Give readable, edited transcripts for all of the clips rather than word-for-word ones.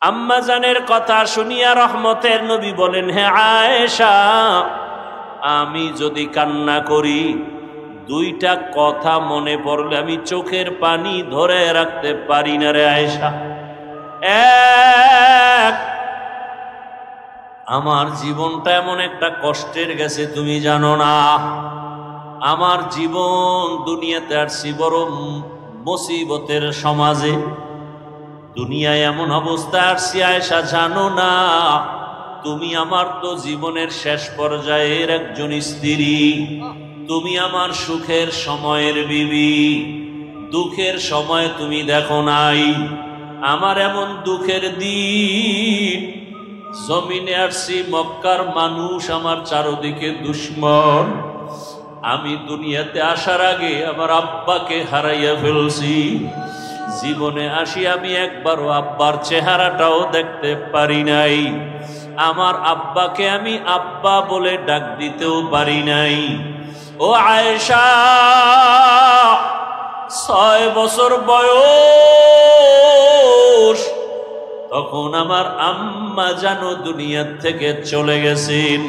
আম্মা জানের কথা শুনিয়া রহমতের নবী বলেন, হে আয়েশা, আমি যদি কান্না করি দুইটা কথা মনে পড়লে আমি চোখের পানি ধরে রাখতে পারি না রে আয়েশা। এক, আমার জীবনটা এমন একটা কষ্টের গেছে তুমি জানো না। আমার জীবন দুনিয়াতে আসছি বড় মুসিবতের সমাজে, দুনিয়ায় এমন অবস্থা আসছি আয়েশা জানো না। তুমি আমার তো জীবনের শেষ পর্যায়ের একজন স্ত্রী, তুমি আমার সুখের সময়ের বিবি, দুঃখের সময় তুমি দেখো নাই। আমার এমন দুঃখের দিন, জমিনে আসছি, মক্কার মানুষ আমার চারদিকে দুশ্মন। আমি দুনিয়াতে আসার আগে আমার আব্বাকে হারাইয়া ফেলছি। জীবনে আসি আমি একবারও আব্বার চেহারাটাও দেখতে পারি নাই। আমার আব্বাকে আমি আব্বা বলে ডাক দিতেও পারি নাই। ও আয়েশা, 6 বছর বয়স, তখন আমার আম্মা জানো দুনিয়ার থেকে চলে গেছেন।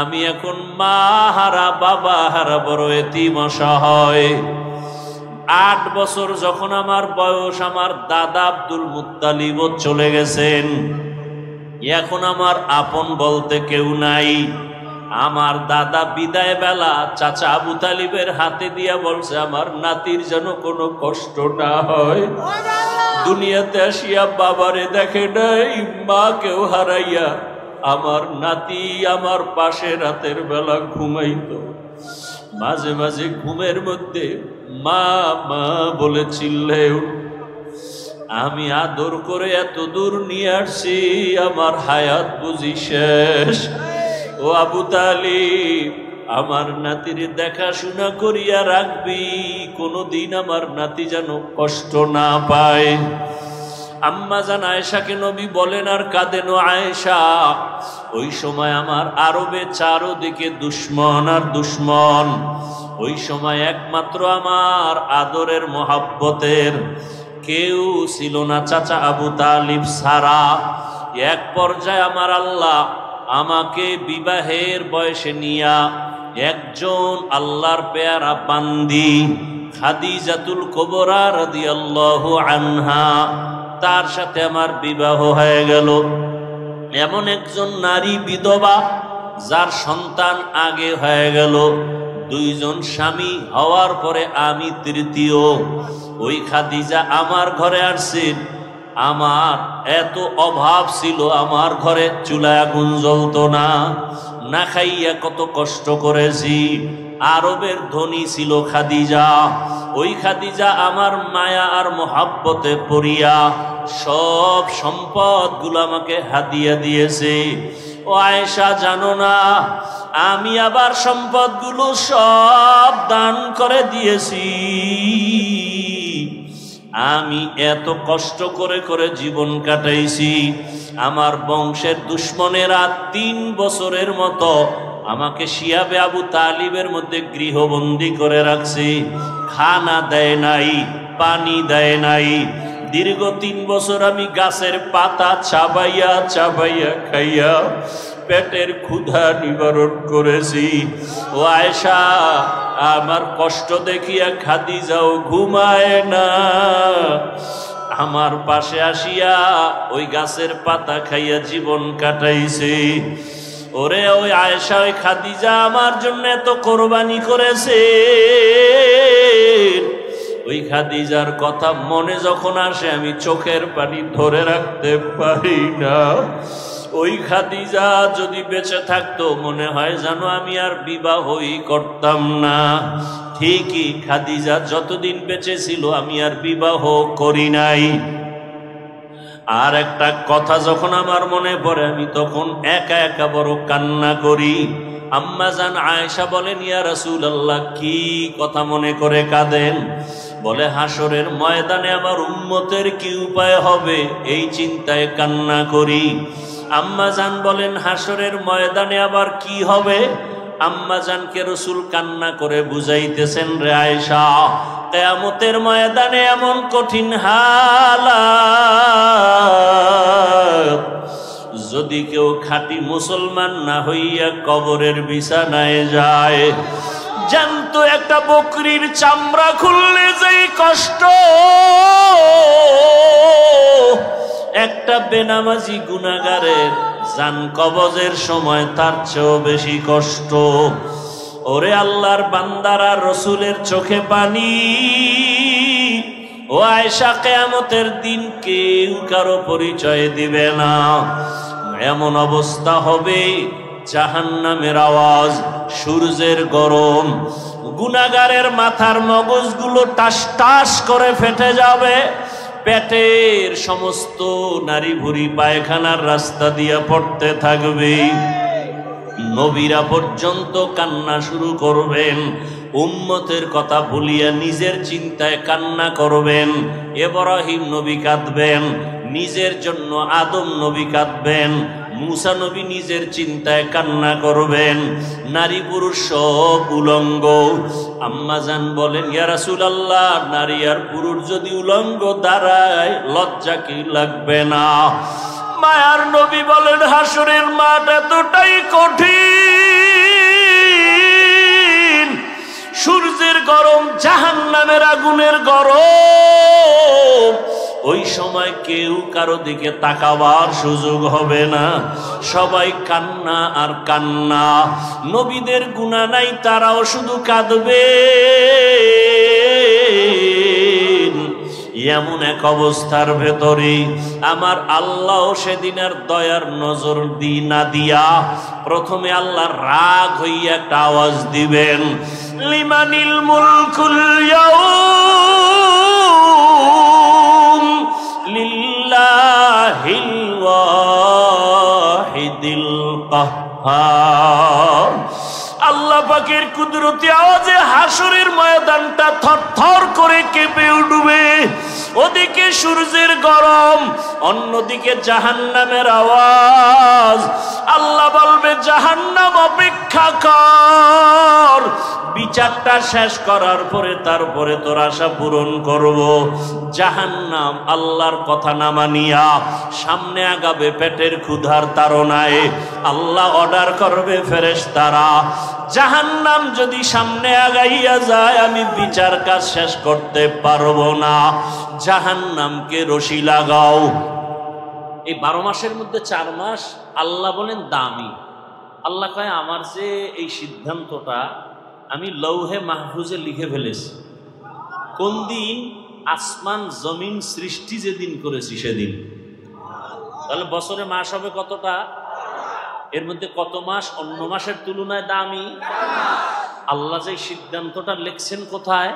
আমি এখন মা হারা, বাবা হারা, বড় এতিম অসহায়। 8 বছর যখন আমার বয়স, আমার দাদা আব্দুল মুত্তালিবও চলে গেছেন। এখন আমার আপন বলতে কেউ নাই। আমার দাদা বিদায় বেলা চাচা আবু তালিবের হাতে দিয়া বলছে, আমার নাতির যেন কোনো কষ্ট না হয়। দুনিয়াতে আসিয়া বাবারে দেখে নাই, মাকেও হারাইয়া আমার নাতি আমার পাশে রাতের বেলা ঘুমাইতো। মাঝে মাঝে ঘুমের মধ্যে মা মা বলে চিল্লে। আমি আদর করে এত দূর নিয়ে আসছি, আমার হায়াত বুঝি শেষ। ও আবু তালিব, আমার নাতির দেখাশোনা করিয়া রাখবি, কোনদিন আমার নাতি যেন কষ্ট না পায়। আম্মা জান আয়েশাকে নবী বলেন আর কাঁদেন, আয়েশা, ওই সময় আমার আরবে চারদিকে দুশ্মন আর দুশ্মন। ওই সময় একমাত্র আমার আদরের মোহাব্বতের কেউ ছিল না চাচা আবু তালিব ছাড়া। এক পর্যায়ে আমার আল্লাহ আমাকে বিবাহের বয়সে নিয়া একজন আল্লাহর পেয়ারা বান্দি খাদিজাতুল কুবরা রাদিয়াল্লাহু আনহা, তার সাথে আমার বিবাহ হয়ে গেল। এমন একজন নারী বিধবা যার সন্তান আগে হয়ে গেল। 2 জন স্বামী হওয়ার পরে আমি তৃতীয়। ওই খাদিজা আমার ঘরে আসছেন। আমার এত অভাব ছিল, আমার ঘরে চুলায় আগুন জ্বলতো না, না খাইয়া কত কষ্ট করেছি। আরবের ধনী ছিল খাদিজা। ওই খাদিজা আমার মায়া আর মোহাব্বতে পড়িয়া সব সম্পদগুলো আমাকে হাদিয়া দিয়েছে। ও আয়েশা জানো না, আমি আবার সম্পদগুলো সব দান করে দিয়েছি। আমি এত কষ্ট করে করে জীবন কাটাইছি। আমার বংশের দুশ্মনেরা 3 বছরের মতো আমাকে শিয়াবে আবু তালিবের মধ্যে গৃহবন্দী করে রাখছে। খানা দেয় নাই, পানি দেয় নাই। দীর্ঘ 3 বছর আমি গাছের পাতা চাবাইয়া চাবাইয়া খাইয়া পেটের ক্ষুধা নিবারণ করেছি। ও আয়েশা, আমার কষ্ট দেখিয়া খাদিজাও ঘুমায় না। আমার পাশে আসিয়া ওই গাছের পাতা খাইয়া জীবন কাটাইছে। ওরে ওই আয়েশা, ওই খাদিজা আমার জন্য এত কোরবানি করেছে। ওই খাদিজার কথা মনে যখন আসে আমি চোখের পানি ধরে রাখতে পারি না। ওই খাদিজা যদি বেঁচে থাকতো মনে হয় জানো আমি আর বিবাহই করতাম না। ঠিকই, খাদিজা যতদিন বেঁচে ছিল আমি আর বিবাহ করি নাই। আর একটা কথা যখন আমার মনে পড়ে আমি তখন একা একা বড় কান্না করি। আম্মা জান আয়েশা বলেন, ইয়া রাসূলুল্লাহ, কি কথা মনে করে কাঁদেন? বলে, হাসরের ময়দানে আমার উম্মতের কি উপায় হবে এই চিন্তায় কান্না করি। আম্মা জান বলেন, হাসরের ময়দানে আবার কি হবে? আম্মা জানকে রাসূল কান্না করে বুঝাইতেছেন, রে আয়েশা, কিয়ামতের ময়দানে এমন কঠিন হালাত যদি কেউ খাঁটি মুসলমান না হইয়া কবরের বিছানায় যায়, জ্যান্ত একটা বকরির চামড়া খুললে যেই কষ্ট, একটা বেনামাজি গুনাহগারের জান কবজের সময় তার চেয়েও বেশি কষ্ট। ওরে আল্লাহর বান্দারা, রসুলের চোখে পানি। ও আয়েশা, কিয়ামতের দিন কেউ কারো পরিচয় দিবে না। এমন অবস্থা হবে, জাহান্নামের আওয়াজ, সূর্যের গরম, গুনাহগারের মাথার মগজগুলো টাস টাস করে ফেটে যাবে, পেটের সমস্ত নারী ভুঁড়ি পায়খানার রাস্তা দিয়ে পড়তে থাকবে। নবীরা পর্যন্ত কান্না শুরু করবেন, উম্মতের কথা ভুলিয়া নিজের চিন্তায় কান্না করবেন। ইব্রাহিম নবী কাঁদবেন, নিজের জন্য আদম নবী কাঁদবেন, মুসা নবী নিজের চিন্তায় কান্না করবেন। নারী পুরুষ সব উলঙ্গ। আম্মাজান বলেন, ইয়া রাসূলুল্লাহ, নারী আর পুরুষ যদি উলঙ্গ দাঁড়ায় লজ্জা কি লাগবে না? মায়ার নবী বলেন, হাসরের মাঠ এতটাই কঠিন, সূর্যের গরম, জাহান্নামের আগুনের গরম, ওই সময় কেউ কারো দিকে তাকাবার সুযোগ হবে না, সবাই কান্না আর কান্না। নবীদের গুনাহ নাই, তারাও শুধু কাঁদবে। এমন এক অবস্থার ভেতরে আমার আল্লাহ সেদিন আর দয়ার নজর না দিয়া প্রথমে আল্লাহ রাগ হইয়া একটা আওয়াজ দিবেন, লিমানিল মুলকুল ইয়াউম লিল্লাহিল ওয়াহিদিল কাহ্হার। আল্লাহ পাকের কুদরতি আওয়াজে হাসরের ময়দানটা থরথর করে কেঁপে উঠবে। ওদিকে সূর্যের গরম, অন্যদিকে জাহান্নামের আওয়াজ। আল্লাহ বলবে, জাহান্নাম অপেক্ষা কর, বিচারটা শেষ করার পরে তারপরে তোর আশা পূরণ করব। জাহান্নাম আল্লাহর কথা না মানিয়া সামনে আগাবে পেটের ক্ষুধার তাড়নায়। আল্লাহ অর্ডার করবে ফেরেশতারা, জাহান্নাম যদি সামনে আগাইয়া যায় আমি বিচার কাজ শেষ করতে পারবো না, জাহান্নামকে রশি লাগাও। এই 12 মাসের মধ্যে 4 মাস আল্লাহ বলেন দামি। আল্লাহ কয়, আমার যে এই সিদ্ধান্তটা আমি লৌহে মাহফুজে লিখে ফেলেছি। কোন দিন? আসমান জমিন সৃষ্টি যেদিন করেছি সেদিন। তাহলে বছরে মাস হবে কতটা? এর মধ্যে কত মাস অন্য মাসের তুলনায় দামি? আল্লাহ যে সিদ্ধান্তটা লিখছেন কোথায়?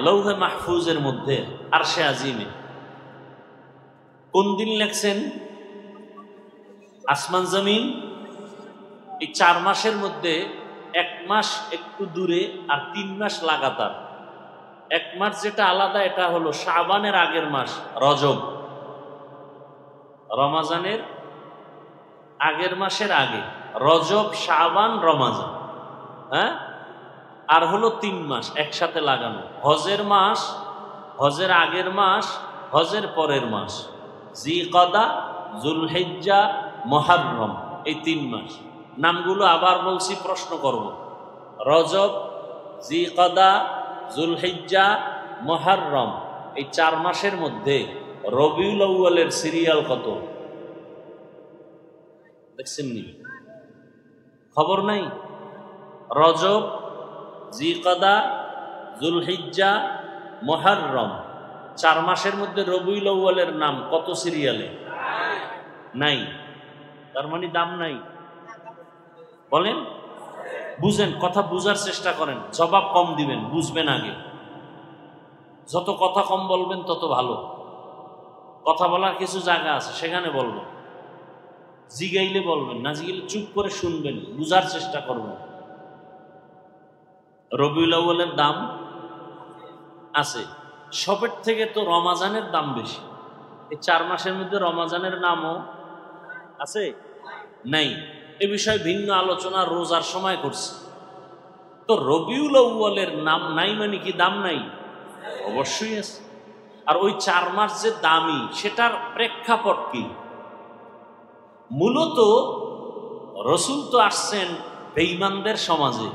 লৌহে মাহফুজের মধ্যে, আরশে আজিমে। কোন দিন লিখছেন? আসমান জমিন। এই 4 মাসের মধ্যে 1 মাস একটু দূরে আর 3 মাস লাগাতার। 1 মাস যেটা আলাদা, এটা হলো শাবানের আগের মাস রজব, রমাজানের আগের মাসের আগে, রজব, শাবান, রমাজান। হ্যাঁ, আর হলো 3 মাস একসাথে লাগানো। হজের মাস, হজের আগের মাস, হজের পরের মাস, জিকদা, জুলহিজ্জা, মুহররম, এই 3 মাস। নামগুলো আবার বলছি, প্রশ্ন করব। রজব, জিকদা, জুলহিজ্জা, মুহররম, এই 4 মাসের মধ্যে রবিউল আউয়ালের সিরিয়াল কত দেখছেন নি? খবর নাই? রজব, জিকদা, জুলহিজ্জা, মুহররম, 4 মাসের মধ্যে রবিউল আউয়ালের নাম কত সিরিয়ালে? নাই। তার মানে দাম নাই। বলেন, বুঝেন, কথা বুঝার চেষ্টা করেন, জবাব কম দিবেন, বুঝবেন আগে। যত কথা কম বলবেন তত ভালো। কথা বলার কিছু জায়গা আছে, সেখানে বলবেন। জিগাইলে বলবেন, না জিগাইলে চুপ করে শুনবেন, বুঝার চেষ্টা করবেন। রবিউল আউয়ালের দাম আছে। সবের থেকে তো রমাজানের দাম বেশি। এই 4 মাসের মধ্যে রমাজানের নামও আছে? নাই। এ বিষয়ে ভিন্ন আলোচনা রোজার সময় করছে। তো রবিউল আউয়ালের নাম নাই মানে কি দাম নাই? অবশ্যই আছে। আর ওই 4 মাস যে দামি, সেটার প্রেক্ষাপট কি? মূলত রসুল তো আসছেন বেঈমানদের সমাজে।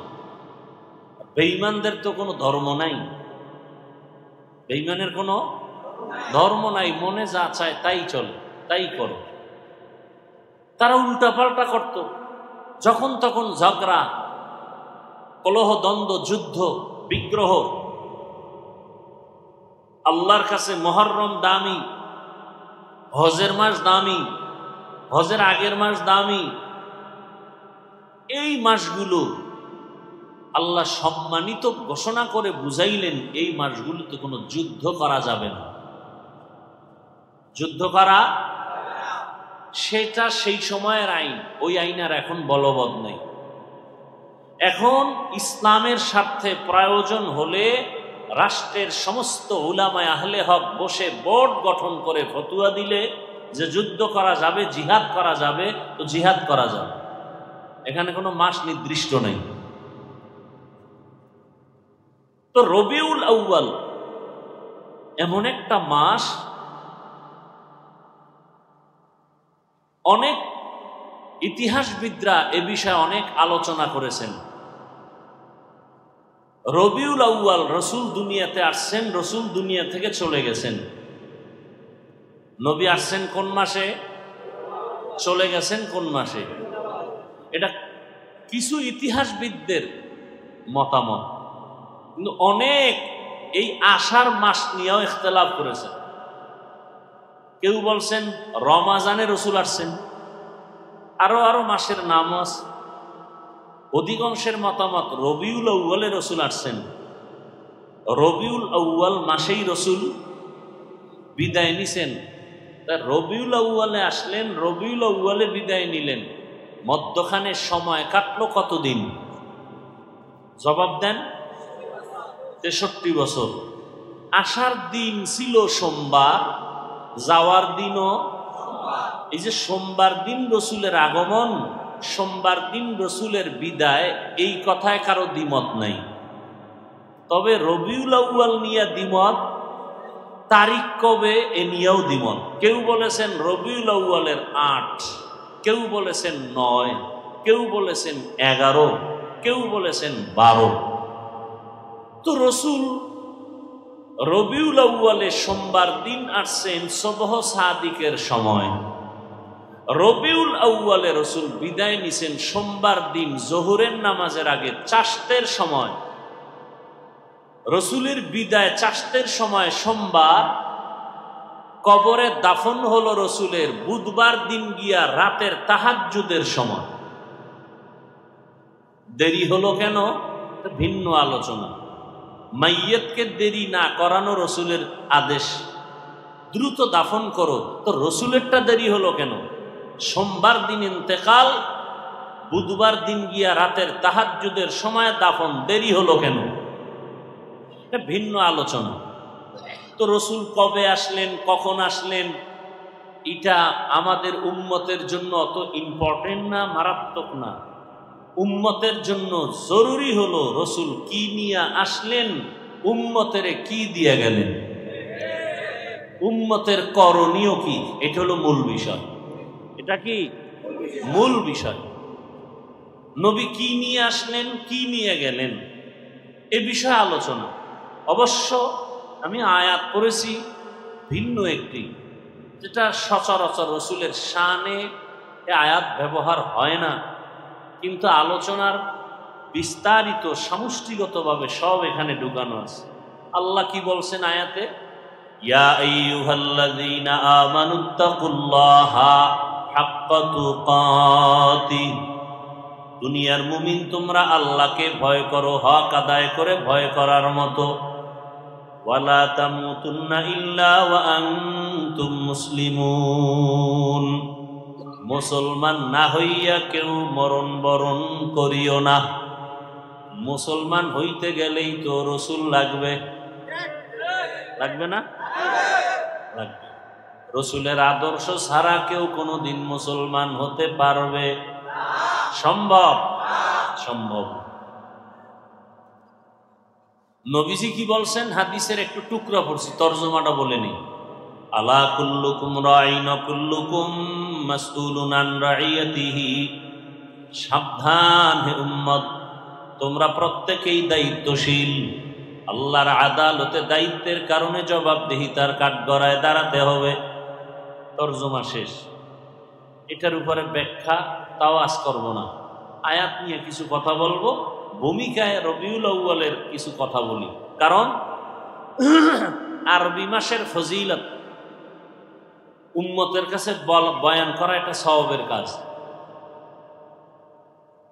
বেঈমানদের তো কোনো ধর্ম নাই, বেঈমানের কোনো ধর্ম নাই, মনে যা চায় তাই চলে, তাই করে। তারা উল্টাপাল্টা করত, যখন তখন ঝগড়া, কলহ, দ্বন্দ্ব, যুদ্ধ, বিগ্রহ। আল্লাহর কাছে মুহররম দামি, হজের মাস দামি, হজের আগের মাস দামি। এই মাসগুলো আল্লাহ সম্মানিত ঘোষণা করে বুঝাইলেন, এই মাসগুলোতে কোনো যুদ্ধ করা যাবে না। যুদ্ধ করা সেটা সেই সময়ের আইন, ওই আইন আর এখন বলবৎ নেই। এখন ইসলামের স্বার্থে প্রয়োজন হলে রাষ্ট্রের সমস্ত উলামায়ে আহলে হক বসে বোর্ড গঠন করে ফতোয়া দিলে যে যুদ্ধ করা যাবে, জিহাদ করা যাবে, তো জিহাদ করা যাবে। এখানে কোনো মাস নির্দিষ্ট নেই। তো রবিউল আউয়াল এমন একটা মাস, অনেক ইতিহাসবিদরা এ বিষয়ে অনেক আলোচনা করেছেন। রবিউল আউয়াল, রসুল দুনিয়াতে আসছেন, রসুল দুনিয়া থেকে চলে গেছেন। নবী আসছেন কোন মাসে, চলে গেছেন কোন মাসে, এটা কিছু ইতিহাসবিদদের মতামত। কিন্তু অনেক এই আষাঢ় মাস নিয়েও ইখতিলাফ করেছেন। কেউ বলছেন রমাজানে রসুল আসছেন, আরো মাসের নাম আছে। অধিকাংশের মতামত রবিউল আউয়ালে রসুল আসছেন, রবিউল আউয়াল মাসেই রসুল বিদায় নিছেন। তা রবিউল আউয়ালে আসলেন, রবিউল আউয়ালে বিদায় নিলেন, মধ্যখানে সময় কাটলো কতদিন? জবাব দেন। 63 বছর। আসার দিন ছিল সোমবার, যাওয়ার দিনও, এই যে সোমবার দিন রসুলের আগমন, সোমবার দিন রসুলের বিদায়, এই কথায় কারো দ্বিমত নাই। তবে রবিউল আউয়াল নিয়ে দ্বিমত, তারিখ কবে এ নিয়েও দ্বিমত। কেউ বলেছেন রবিউল আউয়ালের 8, কেউ বলেছেন 9, কেউ বলেছেন 11, কেউ বলেছেন 12। তো রসুল রবিউল আউয়ালে সোমবার দিন আসছেন সুবহ সাদিকের সময়। রবিউল আউয়ালে রসুল বিদায় নিছেন সোমবার দিন জোহরের নামাজের আগে চাশতের সময়। রসুলের বিদায় চাশতের সময় সোমবার, কবরে দাফন হলো রসুলের বুধবার দিন গিয়া রাতের তাহাজ্জুদের সময়। দেরি হলো কেন? ভিন্ন আলোচনা। মাইয়্যতকে দেরি না করানো রসুলের আদেশ, দ্রুত দাফন করো। তো রসুলেরটা দেরি হলো কেন? সোমবার দিন ইন্তেকাল, বুধবার দিন গিয়া রাতের তাহাজ্জুদের সময় দাফন, দেরি হলো কেন? এটা ভিন্ন আলোচনা। তো রসুল কবে আসলেন, কখন আসলেন, এটা আমাদের উম্মতের জন্য অত ইম্পর্টেন্ট না, মারাত্মক না। উম্মতের জন্য জরুরি হলো রসুল কি নিয়ে আসলেন, উম্মতের কি দিয়ে গেলেন, উম্মতের করণীয় কি, এটা হলো মূল বিষয়। এটা কি মূল বিষয়? নবী কি নিয়ে আসলেন, কি নিয়ে গেলেন, এ বিষয়ে আলোচনা। অবশ্য আমি আয়াত পড়েছি ভিন্ন একটি, যেটা সচরাচর রসুলের শানে এ আয়াত ব্যবহার হয় না, কিন্তু আলোচনার বিস্তারিত সমষ্টিগতভাবে সব এখানে ঢুকানো আছে। আল্লাহ কি বলছেন আয়াতে? ইয়া আইয়ুহাল্লাযীনা আমানুত্তাকুল্লাহা হাক্কা তুকাতিহ, দুনিয়ার মুমিন তোমরা আল্লাহকে ভয় করো হক আদায় করে ভয় করার মতো। ওয়ালা তামুতুন্না ইল্লা ওয়া আনতুম মুসলিমুন, মুসলমান না হইয়া কেউ মরণ বরণ করিও না। মুসলমান হইতে গেলেই তো রসুল লাগবে, লাগবে না? লাগবে। রসুলের আদর্শ ছাড়া কেউ কোনোদিন মুসলমান হতে পারবে? সম্ভব? সম্ভব। নবীজি কি বলছেন? হাদিসের একটু টুকরা পড়ছি, তর্জমাটা বলে নি। আলা কুল্লুকুম রাঈন ওয়া কুল্লুকুম মাসউলুন আন রাইয়াতিহি, সাবধান হে উম্মত, তোমরা প্রত্যেকেই দায়িত্বশীল। আল্লাহর আদালতে দায়িত্বের কারণে জবাবদিহিতার কাঠগড়ায় দাঁড়াতে হবে। তরজমা শেষ। এটার উপরে ব্যাখ্যা তাও আজ করব না, আয়াত নিয়ে কিছু কথা বলবো, ভূমিকায় রবিউল আউয়ালের কিছু কথা বলি। কারণ আরবি মাসের ফজিলত উম্মতের কাছে বয়ান করা এটা সওয়াবের কাজ।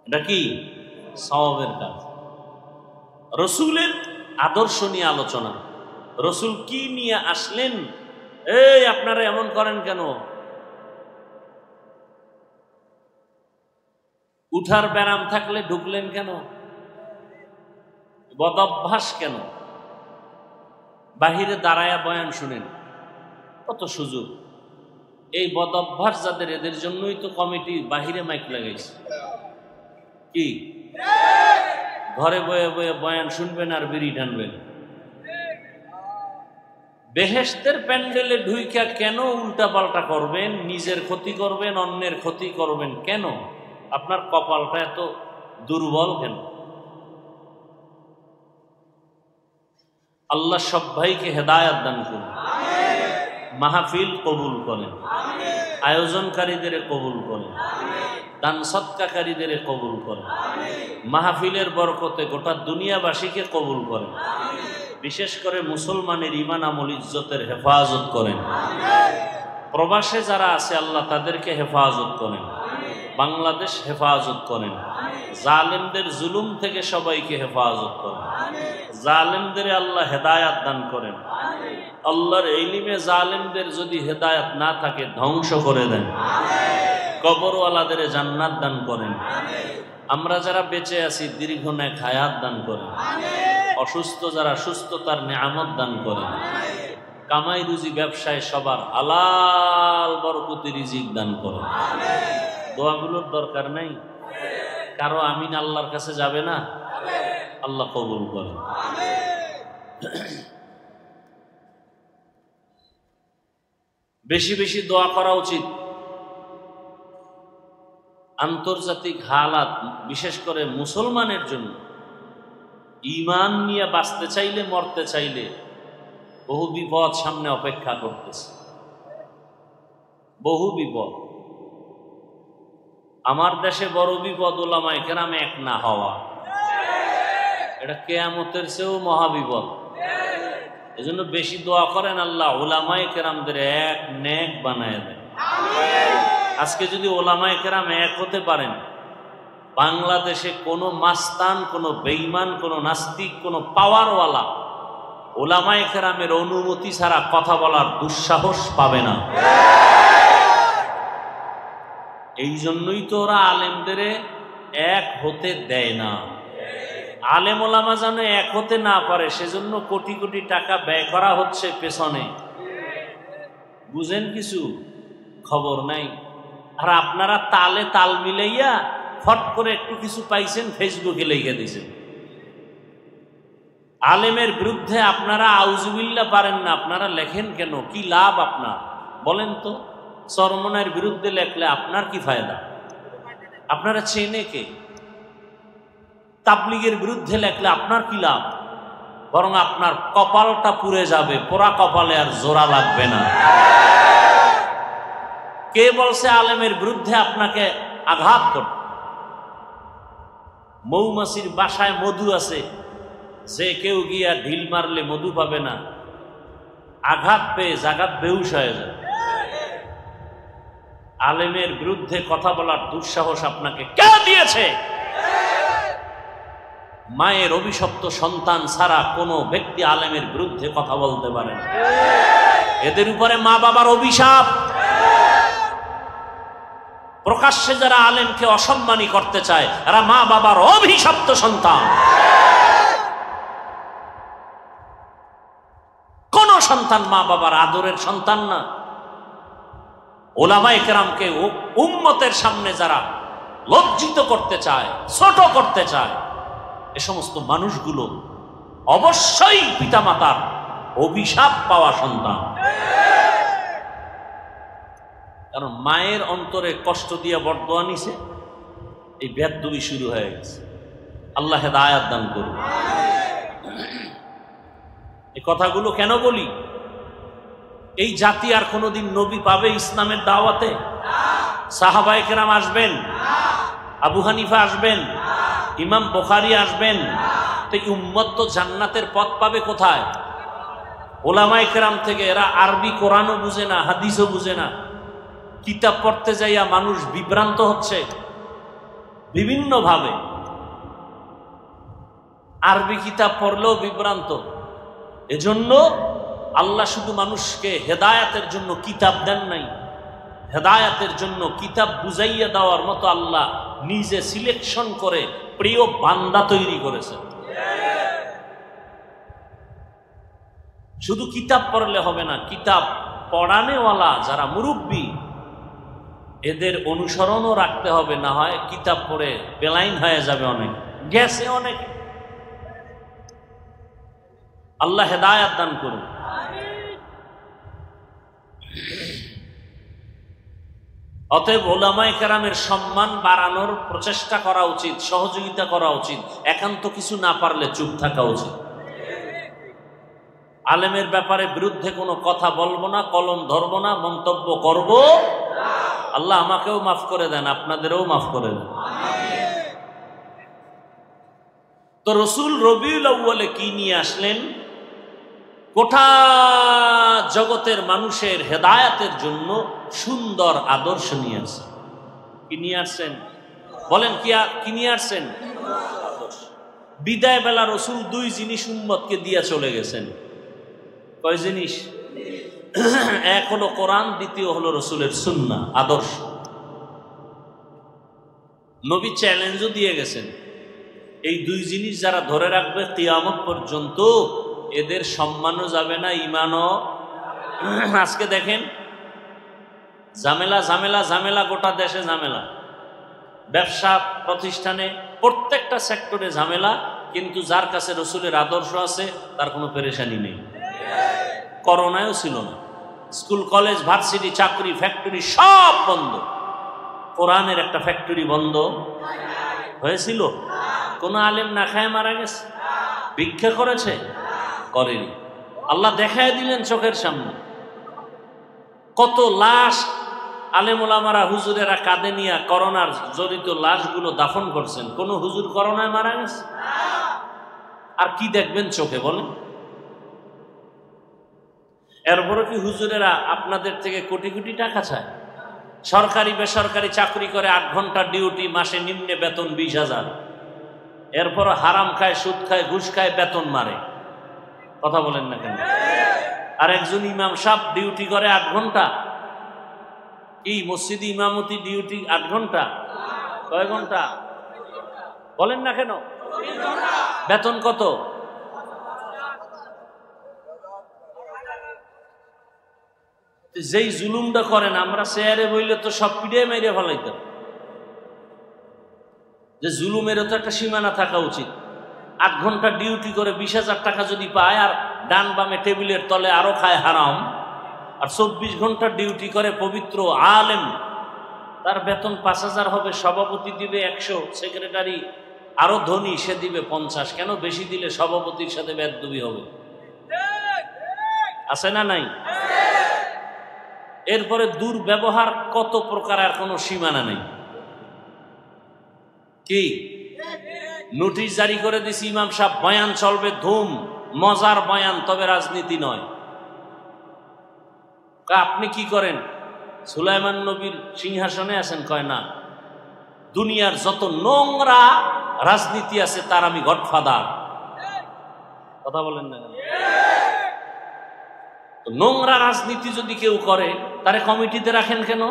এটা কি সওয়াবের কাজ। রসুলের আদর্শ নিয়ে আলোচনা, রসুল কি নিয়ে আসলেন, এই আপনারা এমন করেন কেন, উঠার ব্যারাম থাকলে ঢুকলেন কেন, বদঅভ্যাস কেন, বাহিরে দাঁড়ায়া বয়ান শুনেন, কত সুযোগ। এই বদঅভ্যাস যাদের, এদের জন্যই তো কমিটি বাহিরে মাইক লাগাইছে। কি ঘরে বয়ে বয়ে বয়ান শুনবেন আর বিড়ি টানবেন? বেহেশতের প্যান্ডেলে ঢুইকা কেন উল্টা পাল্টা করবেন, নিজের ক্ষতি করবেন, অন্যের ক্ষতি করবেন কেন? আপনার কপালটা এত দুর্বল কেন? আল্লাহ সব ভাইকে হেদায়াত দান করুন, মাহফিল কবুল করেন, আয়োজনকারীদের কবুল করেন, দান সৎকারীদের কবুল করেন, মাহফিলের বরকতে গোটা দুনিয়াবাসীকে কবুল করেন, বিশেষ করে মুসলমানের ঈমান আমল ইজ্জতের হেফাজত করেন। প্রবাসে যারা আছে আল্লাহ তাদেরকে হেফাজত করেন, বাংলাদেশ হেফাজত করেন, জালেমদের জুলুম থেকে সবাইকে হেফাজত করেন, জালেমদের আল্লাহ হেদায়াত দান করেন। আল্লাহর ইলমে জালেমদের যদি হেদায়াত না থাকে ধ্বংস করে দেন, কবরওয়ালাদের জান্নাত দান করেন। আমরা যারা বেঁচে আছি দীর্ঘ নেক হায়াত দান করেন, অসুস্থ যারা সুস্থতার নিয়ামত দান করেন, কামাই রুজি ব্যবসায় সবার হালাল বরকতি রিজিক দান করেন। দোয়াগুলোর দরকার নাই কারো, আমিন আল্লাহর কাছে যাবে না, আল্লাহ কবুল করেন। বেশি বেশি দোয়া করা উচিত। আন্তর্জাতিক হালাত, বিশেষ করে মুসলমানের জন্য, ঈমান নিয়ে বাঁচতে চাইলে, মরতে চাইলে বহু বিপদ সামনে অপেক্ষা করতেছে, বহু বিপদ। আমার দেশে বড় বিপদ উলামায়ে কেরাম এক না হওয়া, এটা কিয়ামতের চেয়েও মহাবিপদ। এজন্য বেশি দোয়া করেন, আল্লাহ উলামায়ে কেরামদের এক নেক বানায় দেন। আজকে যদি উলামায়ে কেরাম এক হতে পারেন, বাংলাদেশে কোনো মাস্তান, কোনো বেঈমান, কোনো নাস্তিক, কোনো পাওয়ারওয়ালা উলামায়ে কেরামের অনুমতি ছাড়া কথা বলার দুঃসাহস পাবে না। এই জন্যই তো ওরা আলেমদের এক হতে দেয় না। আলেম ওলামা যেন এক হতে না পারে, সেজন্য কোটি কোটি টাকা ব্যয় করা হচ্ছে পেছনে। বুঝেন কিছু? খবর নাই। আর আপনারা তালে তাল মিলাইয়া ফট করে একটু কিছু পাইছেন, ফেসবুকে লিখে দিয়েছেন। আলেমের বিরুদ্ধে আপনারা আউযুবিল্লাহ পারেন না, আপনারা লেখেন কেন? কি লাভ আপনার বলেন তো? চরমনার বিরুদ্ধে লেখলে আপনার কি ফায়দা? আপনারা চেনে কে? তাবলীগের বিরুদ্ধে লেখলে আপনার কি লাভ? বরং আপনার কপালটা পুড়ে যাবে, পোড়া কপালে আর জোড়া লাগবে না। কে বলছে আলেমের বিরুদ্ধে আপনাকে আঘাত করতে? মৌমাছির বাসায় মধু আছে, যে কেউ গিয়া ঢিল মারলে মধু পাবে না, আঘাত পেয়ে জাগাত বেহুশ হয়ে যায়। আলেমের বিরুদ্ধে কথা বলার দুঃসাহস আপনাকে কে দিয়েছে? মায়ের অভিশপ্ত সন্তান ছাড়া কোনো ব্যক্তি আলেমের বিরুদ্ধে কথা বলতে পারে না। এদের উপরে মা বাবার অভিশাপ। প্রকাশ্যে যারা আলেমকে অসম্মানী করতে চায়, এরা মা বাবার অভিশপ্ত সন্তান। কোন সন্তান মা বাবার আদরের সন্তান না। উলামায়ে কেরামকে উম্মতের সামনে যারা লজ্জিত করতে চায়, ছোট করতে চায়, এ সমস্ত মানুষগুলো অবশ্যই পিতামাতার অভিশাপ পাওয়া সন্তান। কারণ মায়ের অন্তরে কষ্ট দিয়া বরদোয়া নিছে, এই বেয়াদবি শুরু হয়ে গেছে। আল্লাহ হেদায়েত দান করুন। এই কথাগুলো কেন বলি? এই জাতি আর কোনোদিন নবী পাবে ইসলামের দাওয়াতে? সাহাবায়ে কেরাম আসবেন, আবু হানিফা আসবেন, ইমাম বুখারী আসবেন, তো উম্মত তো জান্নাতের পথ পাবে কোথায়? ওলামায়ে কেরাম থেকে। এরা আরবি কোরআনও বুঝে না, হাদিসও বুঝে না। কিতাব পড়তে যাইয়া মানুষ বিভ্রান্ত হচ্ছে বিভিন্ন ভাবে। আরবি কিতাব পড়লেও বিভ্রান্ত। এজন্য আল্লাহ শুধু মানুষকে হেদায়াতের জন্য কিতাব দেন নাই, হেদায়াতের জন্য কিতাব বুঝাইয়া দেওয়ার মতো আল্লাহ নিজে সিলেকশন করে প্রিয় বান্দা তৈরি করেছেন। শুধু কিতাব পড়লে হবে না, কিতাব পড়ানেওয়ালা যারা মুরব্বী এদের অনুসরণও রাখতে হবে, না হয় কিতাব পড়ে বেলাইন হয়ে যাবে অনেক, গেছে অনেক। আল্লাহ হেদায়াত দান করুন। অতএব উলামায়ে কেরামের সম্মান বাড়ানোর প্রচেষ্টা করা উচিত, সহযোগিতা করা উচিত। একান্ত কিছু না পারলে চুপ থাকা উচিত। আলেমের ব্যাপারে বিরুদ্ধে কোনো কথা বলবো না, কলম ধরবো না, মন্তব্য করব। আল্লাহ আমাকেও মাফ করে দেন, আপনাদেরও মাফ করে দেন। তো রসুল রবিউল আউয়ালে কি নিয়ে আসলেন? গোটা জগতের মানুষের হেদায়াতের জন্য সুন্দর আদর্শ নিয়ে আসছেন। কি নিয়ে আসছেন বলেন? কি নিয়ে আসছেন? বিদায় বেলা রসুল দুই জিনিস উম্মতকে দিয়া চলে গেছেন। কয় জিনিস? এক হলো কোরআন, দ্বিতীয় হলো রসুলের সুন্নাহ, আদর্শ। নবী চ্যালেঞ্জও দিয়ে গেছেন, এই দুই জিনিস যারা ধরে রাখবে কিয়ামত পর্যন্ত এদের সম্মানও যাবে না, ইমানও। আজকে দেখেন ঝামেলা ঝামেলা ঝামেলা, গোটা দেশে ঝামেলা, ব্যবসা প্রতিষ্ঠানে প্রত্যেকটা সেক্টরে ঝামেলা, কিন্তু যার কাছে রসুলের আদর্শ আছে তার কোনো পেরেশানি নেই। করোনায়ও ছিল না, স্কুল কলেজ ভার্সিটি চাকরি ফ্যাক্টরি সব বন্ধ। কোরআনের একটা ফ্যাক্টরি বন্ধ হয়েছিল? কোন আলেম না খায় মারা গেছে? ভিক্ষা করেছে? করেনি। আল্লাহ দেখায় দিলেন চোখের সামনে। কত লাশ আলেম ওলামারা হুজুরেরা কাঁধে নিয়ে করোনার জড়িত লাশগুলো দাফন করছেন। কোন হুজুর করোনায় মারা গেছে? আর কি দেখবেন চোখে বলেন? এরপরে কি হুজুরেরা আপনাদের থেকে কোটি কোটি টাকা চায়? সরকারি বেসরকারি চাকরি করে 8 ঘন্টা ডিউটি, মাসে নিম্নে বেতন 20,000। এরপর হারাম খায়, সুদ খায়, ঘুষ খায়, বেতন মারে। কথা বলেন না কেন? আর একজন ইমাম সাহেব ডিউটি করে 8 ঘন্টা। এই মসজিদে ইমামতি ডিউটি 8 ঘন্টা। কয় ঘন্টা বলেন না কেন? বেতন কত? যেই জুলুমটা করেন, আমরা চেয়ারে বইলে তো সব পিড়ে মেরে ফেলাইতাম। যে জুলুমেরও তো একটা সীমানা থাকা উচিত। 8 ঘন্টা ডিউটি করে 20,000 টাকা যদি পায়, আর ডান বামে টেবিলের তলে আরো খায় হারাম, আর 24 ঘন্টা ডিউটি করে পবিত্র আলেম, তার বেতন 5,000 হবে। সভাপতি দিবে 100, সেক্রেটারি আরো ধনী সে দিবে 50। কেন? বেশি দিলে সভাপতির সাথে বেদবি হবে। আছে না নাই? এরপরে দুর্ব্যবহার কত প্রকার, আর কোনো সীমানা নেই। কি নোটিশ জারি করে দিছি, ইমাম সাহেব বয়ান চলবে ধুম, মজার বয়ান, তবে রাজনীতি নয়। আপনি কি করেন? সুলাইমান নবীর সিংহাসনে আছেন? কয় না, দুনিয়ার যত নোংরা রাজনীতি আছে তার আমি গডফাদার। কথা বলেন না? নোংরা রাজনীতি যদি কেউ করে তারে কমিটিতে রাখেন কেন?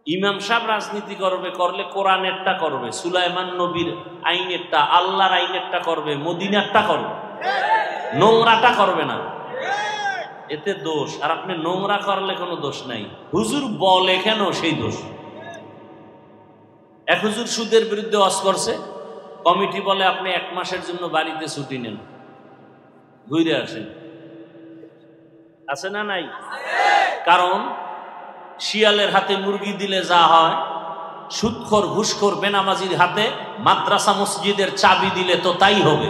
ইমাম সাহেব রাজনীতি করবে, করলে কোরআনেরটা করবে, সুলাইমান নবীর আইনেরটা, আল্লাহর আইনেরটা করবে, মদিনারটা করবে, নোংরাটা করবে না। এতে দোষ। আর আপনি নোংরা করলে কোনো দোষ নাই। হুজুর বলে কেন সেই দোষ? এক হুজুর সুদের বিরুদ্ধে ওয়াজ করছে, কমিটি বলে আপনি 1 মাসের জন্য বাড়িতে ছুটি নেন, ঘুরে আসেন। আছে না নাই? কারণ শিয়ালের হাতে মুরগি দিলে যা হয়, সুদখোর ঘুষখোর বেনামাজির হাতে মাদ্রাসা মসজিদের চাবি দিলে তো তাই হবে।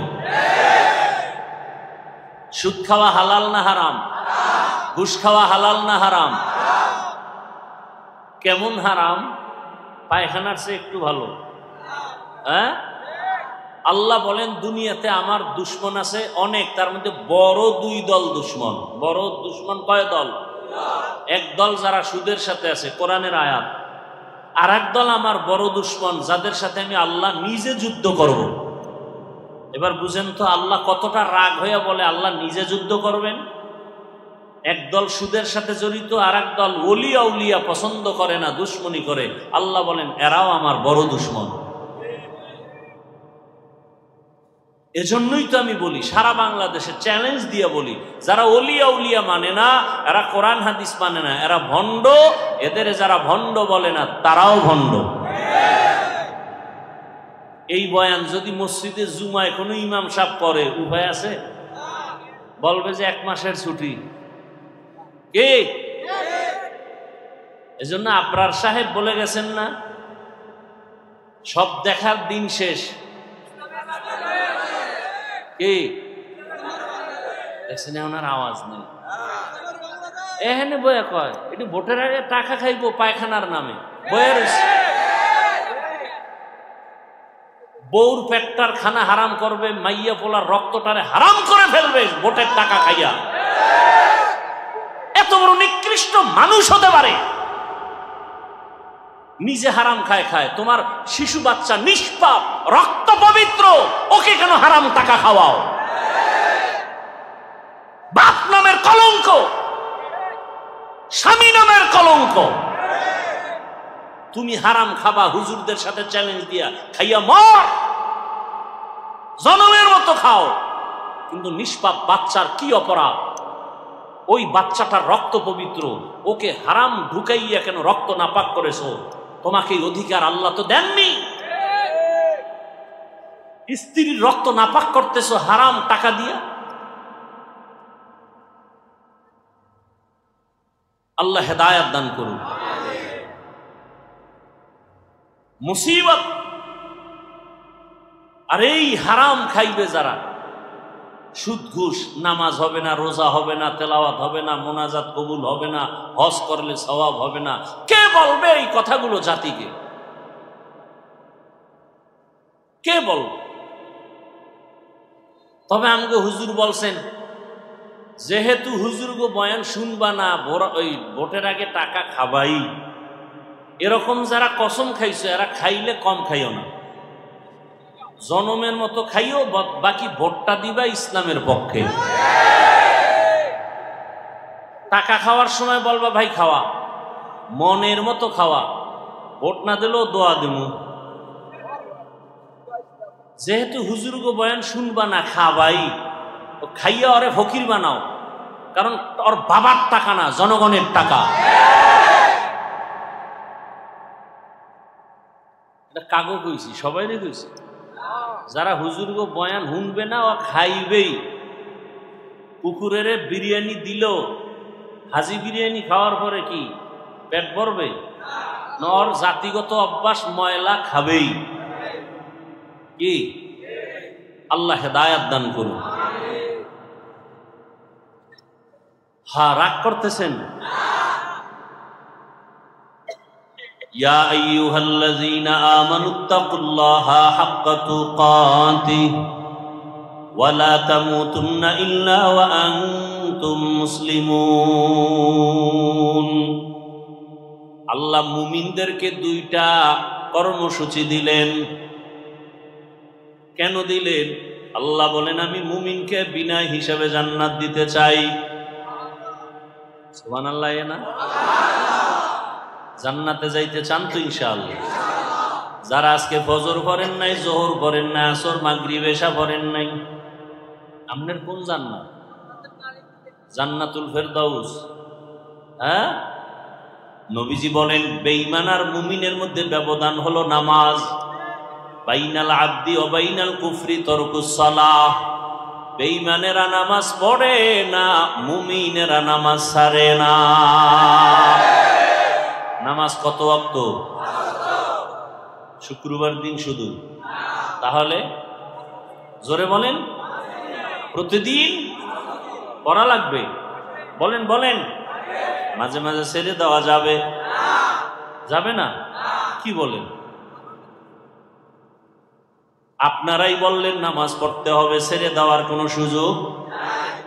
সুদ খাওয়া হালাল না হারাম? ঘুষ খাওয়া হালাল না হারাম? কেমন হারাম? পায়খানার চেয়ে একটু ভালো। হ্যাঁ, আল্লাহ বলেন দুনিয়াতে আমার দুশ্মন আছে অনেক, তার মধ্যে বড় দুই দল দুশ্মন। বড় দুশ্মন কয় দল? এক দল যারা সুদের সাথে আছে, কোরআনের আয়াত। আর এক দল আমার বড় দুশ্মন, যাদের সাথে আমি আল্লাহ নিজে যুদ্ধ করব। এবার বুঝেন তো আল্লাহ কতটা রাগ হইয়া বলে আল্লাহ নিজে যুদ্ধ করবেন। একদল সুদের সাথে জড়িত, আর এক দল ওলিয়া উলিয়া পছন্দ করে না, দুশ্মনী করে। আল্লাহ বলেন এরাও আমার বড় দুশ্মন। এজন্যই তো আমি বলি, সারা বাংলাদেশে চ্যালেঞ্জ দিয়ে বলি, যারা ওলিয়া উলিয়া মানে না, এরা কোরআন হাদিস মানে না, এরা ভণ্ড। এদের যারা ভণ্ড বলে না, তারাও ভণ্ড। এই বয়ান যদি মসজিদে জুমায় কোনো ইমাম সাহেব করে, উপায় আছে? বলবে যে 1 মাসের ছুটি। কে? এজন্য আবরার সাহেব বলে গেছেন না, সব দেখার দিন শেষ। কে দেখছেন? ওনার আওয়াজ নেই। এখানে বয়া কয় এটি ভোটের আগে টাকা খাইবো পায়খানার নামে, বয়া রয়েছে। বউর পেটটার খানা হারাম করবে, মাইয়া পোলার রক্তটারে হারাম করে ফেলবে ভোটের টাকা খাইয়া। এত বড় নিকৃষ্ট মানুষ হতে পারে? নিজে হারাম খায় খায়, তোমার শিশু বাচ্চা নিষ্পাপ রক্ত পবিত্র, ওকে কেন হারাম টাকা খাওয়াও? বাপ নামের কলঙ্ক, স্বামী নামের কলঙ্ক। তুমি হারাম খাবা হুজুরদের সাথে চ্যালেঞ্জ দিয়া, খাইয়া মর, জনমের মতো খাও। কিন্তু নিষ্পাপ বাচ্চার কি অপরাধ? ওই বাচ্চাটার রক্ত পবিত্র, ওকে হারাম ঢুকাইয়া কেন রক্ত নাপাক করেছো? তোমাকে এই অধিকার আল্লাহ তো দেননি। স্ত্রীর রক্ত নাপাক করতেছো হারাম টাকা দিয়া। আল্লাহ হেদায়েত দান করুন। মুসিবত। আর এই হারাম খাইবে যারা, সুদ ঘুষ, নামাজ হবে না, রোজা হবে না, তেলাওয়াত হবে না, মোনাজাত কবুল হবে না, হজ করলে সওয়াব হবে না। কে বলবে এই কথাগুলো জাতিকে? কে বলবে? তবে আমাকে হুজুর বলছেন, যেহেতু হুজুর গো বয়ান শুনবা না, ওই ভোটের আগে টাকা খাবাই, এরকম যারা কসম খাইছো এরা খাইলে কম খাইও না, জনমের মতো খাইও, বাকি ভোটটা দিবা ইসলামের পক্ষে। টাকা খাওয়ার সময় বলবা ভাই খাওয়া, মনের মতো খাওয়া, ভোট না দিলেও দোয়া দেবো। যেহেতু হুজুর গো বয়ান শুনবা না, খাবাই, খাইয়া ওরে ফকির বানাও, কারণ ওর বাবার টাকা না, জনগণের টাকা। এটা কাগো কইছি, সবাই কইছি। যারা হুজুর গো বয়ান শুনবে না ও খাইবেই। পুকুরের বিরিয়ানি দিল, হাজি বিরিয়ানি খাওয়ার পরে কি পেট ভরবে? নর জাতিগত অভ্যাস, ময়লা খাবেই। কি? আল্লাহ হেদায়েত দান করুন। হ্যাঁ, রাগ করতেছেন? ইয়া আইয়ুহাল্লাযীনা আমানুত্তাকুল্লাহা হাক্কা তুকাতিহি ওয়া লা তামুতুন্না ইল্লা ওয়া আনতুম মুসলিমুন। আল্লাহ মুমিনদেরকে 2টা কর্মসূচি দিলেন। কেন দিলেন? আল্লাহ বলেন আমি মুমিনকে বিনা হিসাবে জান্নাত দিতে চাই। সুবহানাল্লাহ। না জান্নাতে যাইতে চান তো ইনশাআল্লাহ? যারা আজকে ফজর পড়েন নাই, জোহর পড়েন নাই, আসর মাগরিব এশা পড়েন নাই, আপনার কোন জান্নাত? জান্নাতুল ফেরদাউস। হ্যাঁ, নবীজি বলেন বেঈমান আর মুমিনের মধ্যে ব্যবধান হলো নামাজ। বাইনাল আবদি ওয়া বাইনাল কুফরি তারকুস সালাহ। বেঈমানেরা নামাজ পড়ে না, মুমিনেরা নামাজ ছাড়ে না। নামাজ কত ওয়াক্ত? শুক্রবার দিন শুধু? তাহলে জোরে বলেন, প্রতিদিন পড়া লাগবে? বলেন বলেন। মাঝে মাঝে ছেড়ে দেওয়া যাবে? যাবে না? কি বলেন? আপনারাই বললেন নামাজ পড়তে হবে, ছেড়ে দেওয়ার কোনো সুযোগ?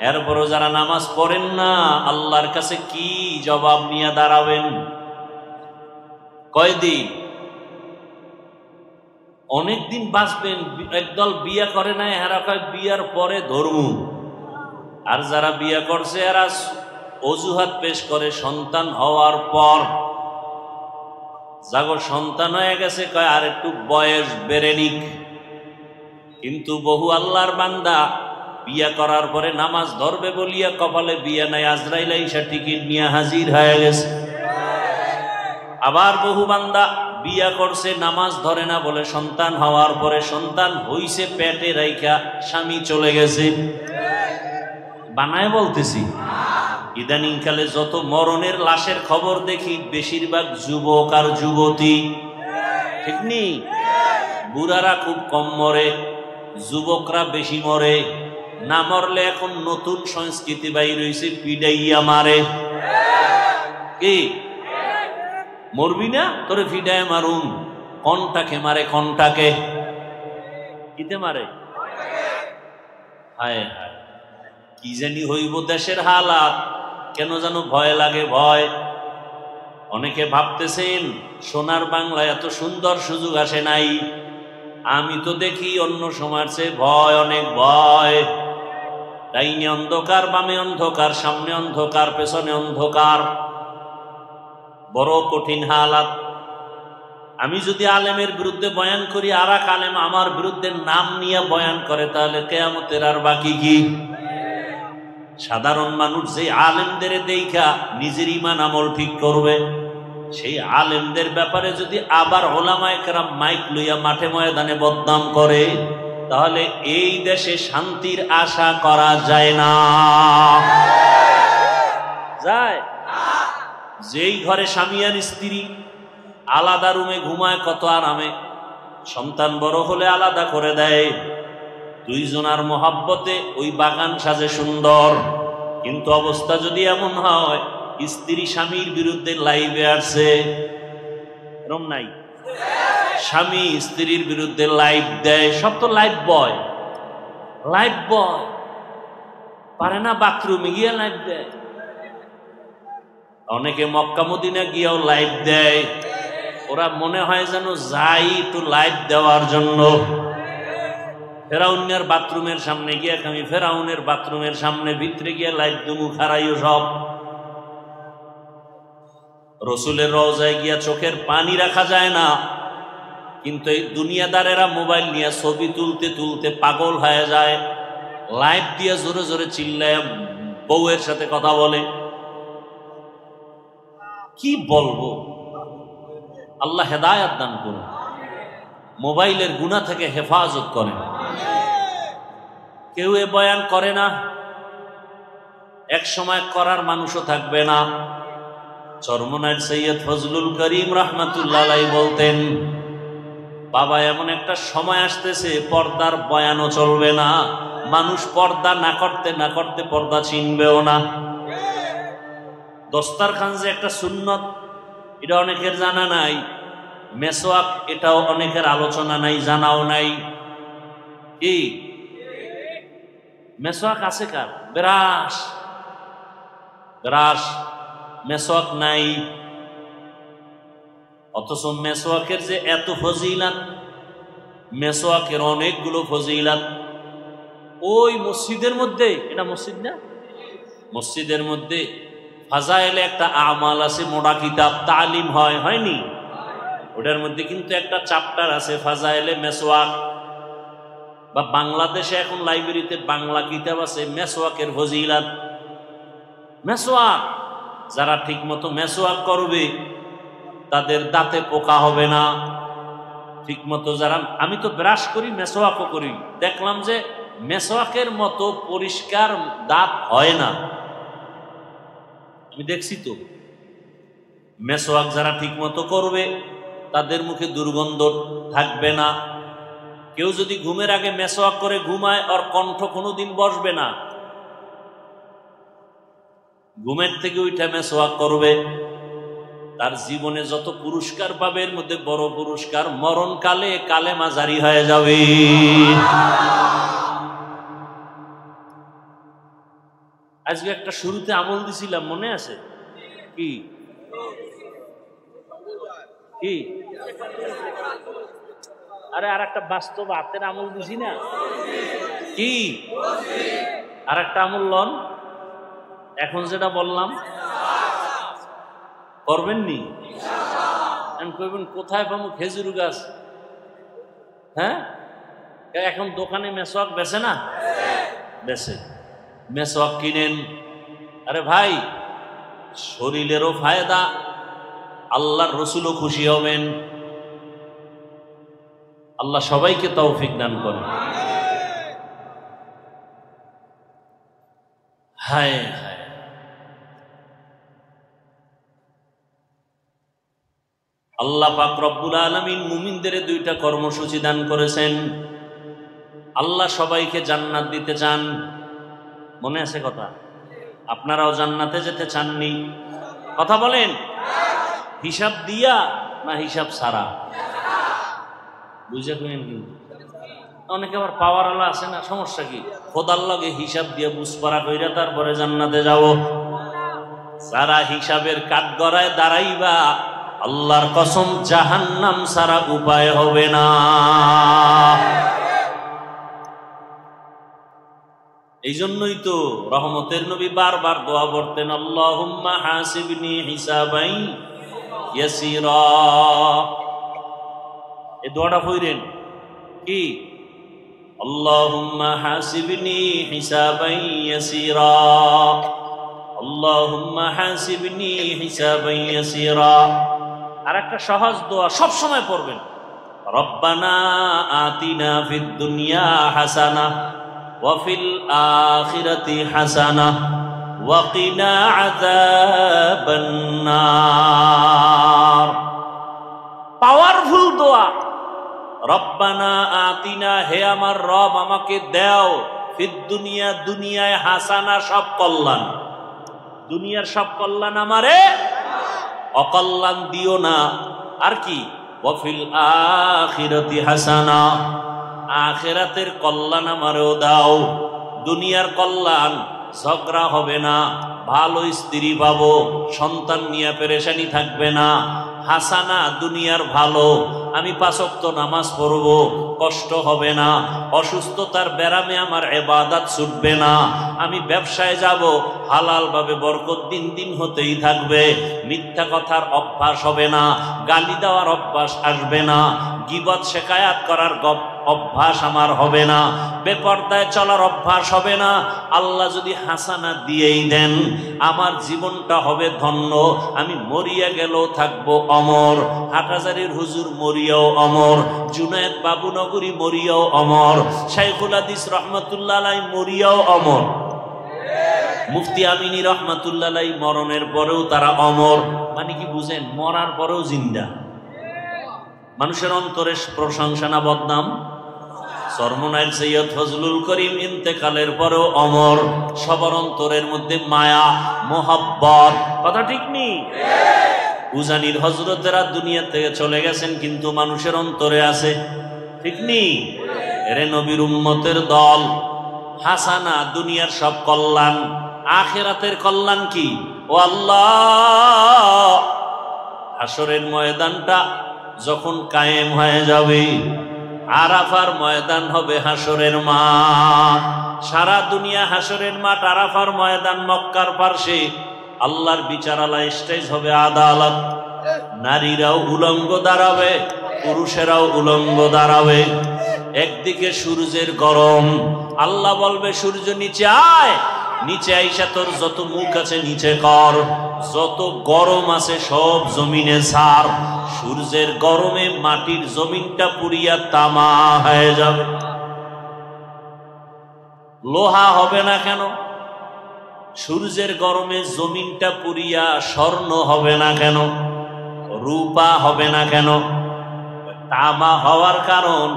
এরপরও যারা নামাজ পড়েন না, আল্লাহর কাছে কি জবাব নিয়ে দাঁড়াবেন? কয়দিন? অনেকদিন বাঁচবেন। একদল বিয়ে করে নাই, এরা কয় বিয়ার পরে ধর্ম। আর যারা বিয়ে করছে এরা অজুহাত পেশ করে সন্তান হওয়ার পর। যাগো সন্তান হয়ে গেছে কয় আর একটু বয়স বেড়ে নিক। কিন্তু বহু আল্লাহর বান্দা বিয়া করার পরে নামাজ ধরবে বলিয়া কপালে বিয়া নাই, আজরাইল আইসা টিকিট নিয়ে হাজির হয়ে গেছে। আবার বহু বান্দা বিয়া করছে, নামাজ ধরে না বলে সন্তান হওয়ার পরে সন্তান হইছে পেটে রাইখা স্বামী চলে গেছে। বানায় বলতেছি। ইদানিং কালে যত মরণের লাশের খবর দেখি বেশিরভাগ যুবক আর যুবতী, ঠিক নি? বুড়ারা খুব কম মরে, যুবকরা বেশি মরে। না মরলে এখন নতুন সংস্কৃতি বাইর হইছে, পিডাইয়া মারে। কি মরবি না? তোরে ফিডায় মারুন। কনটাকে মারে, কনটাকে কিতে মারে? হায় হায়, কি জানি হইব দেশের হালাত। কেন যেন ভয় লাগে, ভয়। অনেকে ভাবতেছেন সোনার বাংলা এত সুন্দর সুযোগ আসে নাই। আমি তো দেখি অন্য সময়ের চেয়ে ভয়, অনেক ভয়। ডাইনে অন্ধকার, বামে অন্ধকার, সামনে অন্ধকার, পেছনে অন্ধকার। বড় কঠিন হালাত। আমি যদি আলেমের বিরুদ্ধে বয়ান করি, আর এক আলেম আমার বিরুদ্ধে নাম নিয়ে বয়ান করে, তাহলে কিয়ামতের আর বাকি কি? সাধারণ মানুষ যে আলেমদের দেখা নিজের ঈমান আমল ঠিক করবে, সেই আলেমদের ব্যাপারে যদি আবার ওলামায়ে কেরাম মাইক লইয়া মাঠে ময়দানে বদনাম করে, তাহলে এই দেশে শান্তির আশা করা যায় না। যায়? যেই ঘরে স্বামী আর স্ত্রী আলাদা রুমে ঘুমায় কত আরামে, সন্তান বড় হলে আলাদা করে দেয়। দুইজনার মোহাব্বতে ওই বাগান সাজে সুন্দর। কিন্তু অবস্থা যদি এমন হয়, স্ত্রী স্বামীর বিরুদ্ধে লাইভে আসছে, এরকম নাই? স্বামী স্ত্রীর বিরুদ্ধে লাইভ দেয়। সব তো লাইভ বয়, লাইভ বয়। পারে না বাথরুমে গিয়ে লাইভ দেয়। অনেকে মক্কা মদিনা গিয়েও লাইভ দেয়। ওরা মনে হয় যেন যাই একটু লাইভ দেওয়ার জন্য। ফেরাউনের বাথরুমের সামনে গিয়ে আমি ফেরাউনের বাথরুমের সামনে ভিতরে গিয়ে লাইভ দুমু খারাইও সব। রসুলের রওজায় গিয়া চোখের পানি রাখা যায় না, কিন্তু এই দুনিয়াদারেরা মোবাইল নিয়ে ছবি তুলতে তুলতে পাগল হয়ে যায়। লাইভ দিয়ে জোরে জোরে চিল্লায় বউয়ের সাথে কথা বলে। কি বলবো? আল্লাহ হেদায়েত দান করুন, মোবাইলের গুনাহ থেকে হেফাজত করেন। কেউ এ বয়ান করে না, এক সময় করার মানুষও থাকবে না। চরমনার সৈয়দ ফজলুল করিম রাহমাতুল্লাহ আলাইহি বলতেন, বাবা এমন একটা সময় আসতেছে পর্দার বয়ানও চলবে না। মানুষ পর্দা না করতে না করতে পর্দা চিনবেও না। দস্তারখান যে একটা সুন্নত, এটা অনেকের জানা নাই। মেসওয়াক, এটাও অনেকের আলোচনা নাই, জানাও নাই। কি মেসওয়াক আছে কার? ব্রাশ, ব্রাশ, মেসওয়াক নাই। অথচ মেসওয়াকের যে এত ফজিলাত, মেসওয়াকের অনেকগুলো ফজিলাত। ওই মসজিদের মধ্যে, এটা মসজিদ না, মসজিদের মধ্যে ফাজাইলে একটা আমাল আছে, মোটা কিতাব, তালিম হয়, হয়নি? ওটার মধ্যে কিন্তু একটা চ্যাপ্টার আছে ফাজাইলে মেসওয়াক। বা বাংলাদেশে এখন লাইব্রেরিতে বাংলা কিতাব আছে মেসওয়াকের ফজিলাত। মেসওয়াক, যারা ঠিক মতো মেসওয়াক করবে তাদের দাঁতে পোকা হবে না। ঠিক মতো যারা, আমি তো ব্রাশ করি, মেসওয়াকও করি, দেখলাম যে মেসওয়াকের মতো পরিষ্কার দাঁত হয় না। আমি দেখছি তো, মেসওয়াক যারা ঠিক মতো করবে তাদের মুখে দুর্গন্ধ থাকবে না। কেউ যদি ঘুমের আগে মেসওয়াক করে ঘুমায়, আর কণ্ঠ কোনোদিন বসবে না। ঘুমের থেকে উঠে মেসওয়াক করবে, তার জীবনে যত পুরস্কার পাবে এর মধ্যে বড় পুরস্কার মরণকালে কালেমা জারি হয়ে যাবে। আজকে একটা শুরুতে আমল দিছিলাম, মনে আছে? কি কি আরে আর একটা বাস্তব হাতের আমল দিছি না কি? আর একটা আমল লন, এখন যেটা বললাম করবেন নি? কইবেন কোথায় পাবো খেজুর গাছ? হ্যাঁ, এখন দোকানে মেসওয়াক বেচে না? বেচে। মেসওয়াক কিনেন। আরে ভাই, শরীরেরও ফায়দা, আল্লাহর রসুলও খুশি হবেন। আল্লাহ সবাইকে তৌফিক দান করেন। হায় হায়, আল্লাহ পাক রব্বুল আলামিন মুমিনদের দুইটা কর্মসূচি দান করেছেন। আল্লাহ সবাইকে জান্নাত দিতে চান, মনে আছে কথা? আপনারাও জান্নাতে যেতে চাননি? কথা বলেন, হিসাব দিয়া না হিসাব ছাড়া? বুঝে পেলেন? কিন্তু অনেকে আবার পাওয়ার আলা আছে না, সমস্যা কি? খোদার লগে হিসাব দিয়ে বুঝপাড়া কইরা তারপরে জান্নাতে যাব। সারা হিসাবের কাঠগড়ায় দাঁড়াইবা, আল্লাহর কসম জাহান্নাম ছাড়া উপায় হবে না। এই জন্যই তো রহমতের নবী বারবার দোয়া করতেন, আল্লাহুম্মা হাসিবনি হিসাবাই ইয়াসিরা। এই দোয়াটা পড়েন কি? আল্লাহুম্মা হাসিবনি হিসাবাই ইয়াসিরা, আল্লাহুম্মা হাসিবনি হিসাবাই ইয়াসিরা। আর একটা সহজ দোয়া সব সময় পড়বেন, রব্বানা আতিনা ফিদ দুনিয়া হাসানা ওয়া ফিল আখিরাতি হাসানা ওয়া কিনা আযাবান নার। পাওয়ারফুল দোয়া। রব্বানা আতিনা, হে আমার রব আমাকে দাও, ফিদ দুনিয়া, দুনিয়ায় হাসানা, সব কল্যাণ, দুনিয়ার সব কল্যাণ আমারে, অকল্যাণ দিও না। আর কি? ওয়া ফিল আখিরাতি হাসানা, আখিরাতের কল্যাণ আমারও দাও। দুনিয়ার কল্যাণ, ঝগড়া হবে না, ভালো স্ত্রী পাবো, সন্তান নিয়ে পেরেশানি থাকবে না। হাসানা, দুনিয়ার ভালো, আমি 5 ওয়াক্ত নামাজ পড়বো, কষ্ট হবে না। অসুস্থতার ব্যারামে আমার ইবাদত ছুটবে না। আমি ব্যবসায় যাব, হালাল ভাবে বরকত দিন দিন হতেই থাকবে। মিথ্যা কথার অভ্যাস হবে না, গালি দেওয়ার অভ্যাস আসবে না, গীবত শিকায়াত করার অভ্যাস আমার হবে না, বেপরদায় চলার অভ্যাস হবে না। আল্লাহ যদি হাসানা দিয়েই দেন, আমার জীবনটা হবে ধন্য। আমি মরিয়া গেলেও থাকবো অমর, হাটহাজারীর হুজুর মরিয়াও অমর, জুনায়েদ বাবুনগরী মরিয়াও অমর, শাইখুল হাদিস রহমাতুল্লাহ আলাইহি মরিয়াও অমর, মুফতি আমিনী রহমাতুল্লাহ আলাইহি মরণের পরেও তারা অমর। মানে কি বুঝেন? মরার পরেও জিন্দা। মানুষের অন্তরে প্রশংসা না বদনাম? সরমনাইল সৈয়দ ফজলুল করিম ইন্তেকালের পরেও অমর। সবার অন্তরের মধ্যে মায়া, মোহাব্বত, কথা ঠিক নেই? উজানির হযরতেরা দুনিয়া থেকে চলে গেছেন, কিন্তু মানুষের অন্তরে আছে, ঠিক নেই? এরে নবীর উম্মতের দল। হাসানা, দুনিয়ার সব কল্যাণ, আখিরাতের কল্যাণ কি? ও আল্লাহ, হাসরের ময়দানটা যখন কায়েম হয়ে যাবে, আরাফার ময়দান হবে হাসরের মাঠ। সারা দুনিয়া হাসরের মাঠ, আরাফার ময়দান মক্কার পার্শ্বে। আল্লাহর বিচারালয়, স্টেজ হবে আদালত। নারীরাও উলঙ্গ দাঁড়াবে, পুরুষেরাও উলঙ্গ দাঁড়াবে। একদিকে সূর্যের গরম, আল্লাহ বলবে সূর্য নিচে আয়, নিচে আইসা তোর যত মুখ আছে নিচে কর, যত গরম আছে সব জমিনে ছাড়। সূর্যের গরমে মাটির জমিনটা পুড়িয়া তামা হয়ে যাবে। লোহা হবে না কেন? সূর্যের গরমে জমিনটা পুড়িয়া স্বর্ণ হবে না কেন? রূপা হবে না কেন? তামা হওয়ার কারণ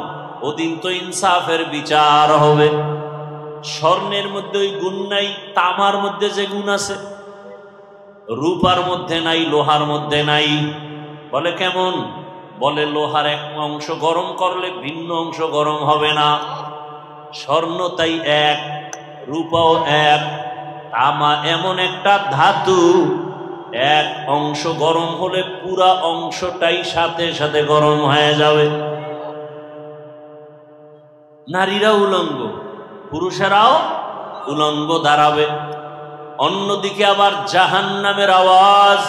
ওদিন তো ইনসাফের বিচার হবে। স্বর্ণের মধ্যে ওই গুণ নাই, তামার মধ্যে যে গুণ আছে, রূপার মধ্যে নাই, লোহার মধ্যে নাই। বলে কেমন? বলে লোহার এক অংশ গরম করলে ভিন্ন অংশ গরম হবে না। স্বর্ণ তাই এক, রূপাও এক। তামা এমন একটা ধাতু, এক অংশ গরম হলে পুরা অংশটাই সাথে সাথে গরম হয়ে যাবে। নারীরা উলঙ্গ, পুরুষেরাও উলঙ্গ দাঁড়াবে। অন্যদিকে আবার জাহান্নামের আওয়াজ,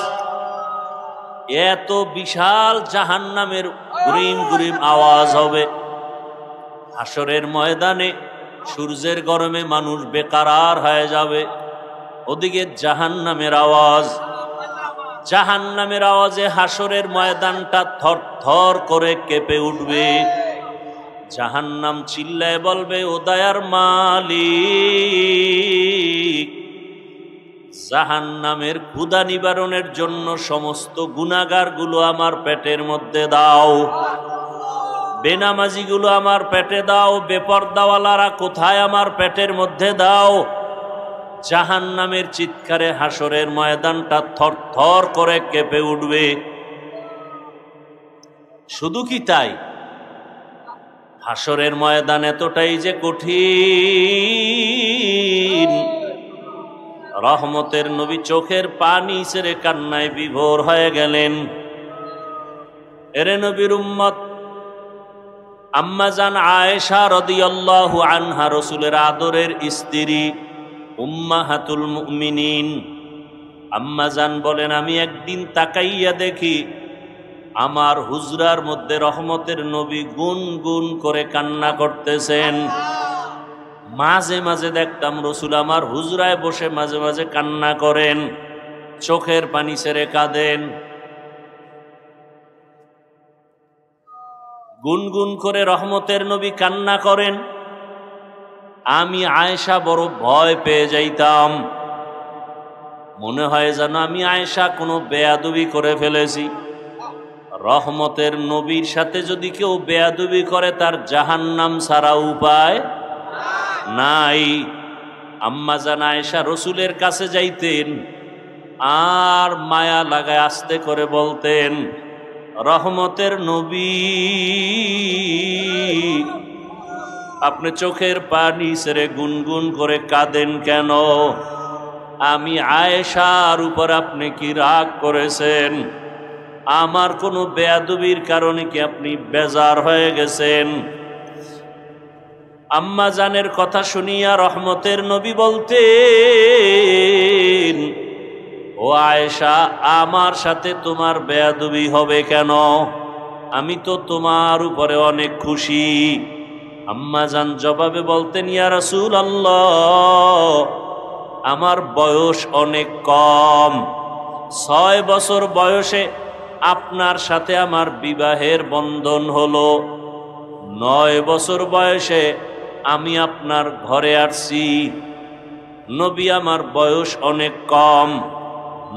এত বিশাল জাহান্নামের গুরিম গুরিম আওয়াজ হবে। হাসরের ময়দানে সূর্যের গরমে মানুষ বেকারার হয়ে যাবে। ওদিকে জাহান্নামের আওয়াজ, জাহান্নামের আওয়াজে হাসরের ময়দানটা থর থর করে কেঁপে উঠবে। জাহান্নাম চিল্লায় বলবে, ও দয়ার মালিক, জাহান্নামের ক্ষুধা নিবারণের জন্য সমস্ত গুনাহগারগুলো আমার পেটের মধ্যে দাও, বেনামাজিগুলো আমার পেটে দাও, বেপরদাওয়ালারা কোথায় আমার পেটের মধ্যে দাও। জাহান্নামের চিৎকারে হাসরের ময়দানটা থর থর করে কেঁপে উঠবে। শুধু কি তাই, হাসরের ময়দান এতটাই যে কঠিন, রহমতের নবী চোখের পানি ছেড়ে কান্নায় বিভোর হয়ে গেলেন। এরে নবীর উম্মত, আম্মাজান আয়েশা রাদিয়াল্লাহু আনহা, রাসূলের আদরের স্ত্রী, উম্মাহাতুল মুমিনিন, আম্মাজান বলেন, আমি একদিন তাকাইয়া দেখি আমার হুজরার মধ্যে রহমতের নবী গুন গুন করে কান্না করতেছেন। মাঝে মাঝে দেখতাম রসুল আমার হুজরায় বসে মাঝে মাঝে কান্না করেন, চোখের পানি ছেড়ে কাঁদেন। গুনগুন করে রহমতের নবী কান্না করেন। আমি আয়েশা বড় ভয় পেয়ে যাইতাম, মনে হয় যেন আমি আয়েশা কোনো বেয়াদবি করে ফেলেছি। রহমতের নবীর সাথে যদি কেউ বেয়াদবি করে তার জাহান্নাম ছাড়া উপায় নাই। আম্মা জান আয়েশা রসুলের কাছে যাইতেন আর মায়া লাগায় আস্তে করে বলতেন, রহমতের নবী, আপনি চোখের পানি ছেড়ে গুনগুন করে কাঁদেন কেন? আমি আয়েশার উপর আপনি কি রাগ করেছেন? আমার কোনো বেয়াদবির কারণে কি আপনি বেজার হয়ে গেছেন? আম্মা জানের কথা শুনিয়া রহমতের নবী বলতেন, ও আয়েশা, আমার সাথে তোমার বেয়াদবি হবে কেন? আমি তো তোমার উপরে অনেক খুশি। আম্মা জান জবাবে বলতেন, ইয়া রাসূলুল্লাহ, আমার বয়স অনেক কম, 6 বছর বয়সে আপনার সাথে আমার বিবাহের বন্ধন হলো, 9 বছর বয়সে আমি আপনার ঘরে আসছি। নবী, আমার বয়স অনেক কম,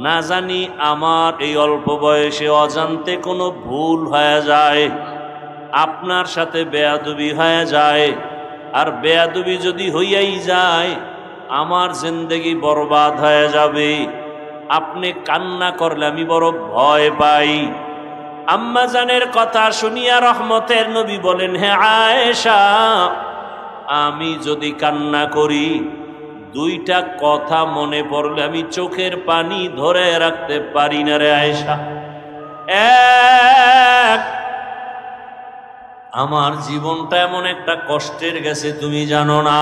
না জানি আমার এই অল্প বয়সে অজান্তে কোনো ভুল হয়ে যায়, আপনার সাথে বেয়াদবি হয়ে যায়। আর বেয়াদবি যদি হইয়াই যায় আমার জিন্দেগি বরবাদ হয়ে যাবে। আপনি কান্না করলে আমি বড় ভয় পাই। আম্মা জানের কথা শুনিয়া রহমতের নবী বলেন, হে আয়েশা, আমি যদি কান্না করি, 2টা কথা মনে পড়লে আমি চোখের পানি ধরে রাখতে পারি না রে আয়েশা। এক, আমার জীবনটা এমন একটা কষ্টের গেছে তুমি জানো না।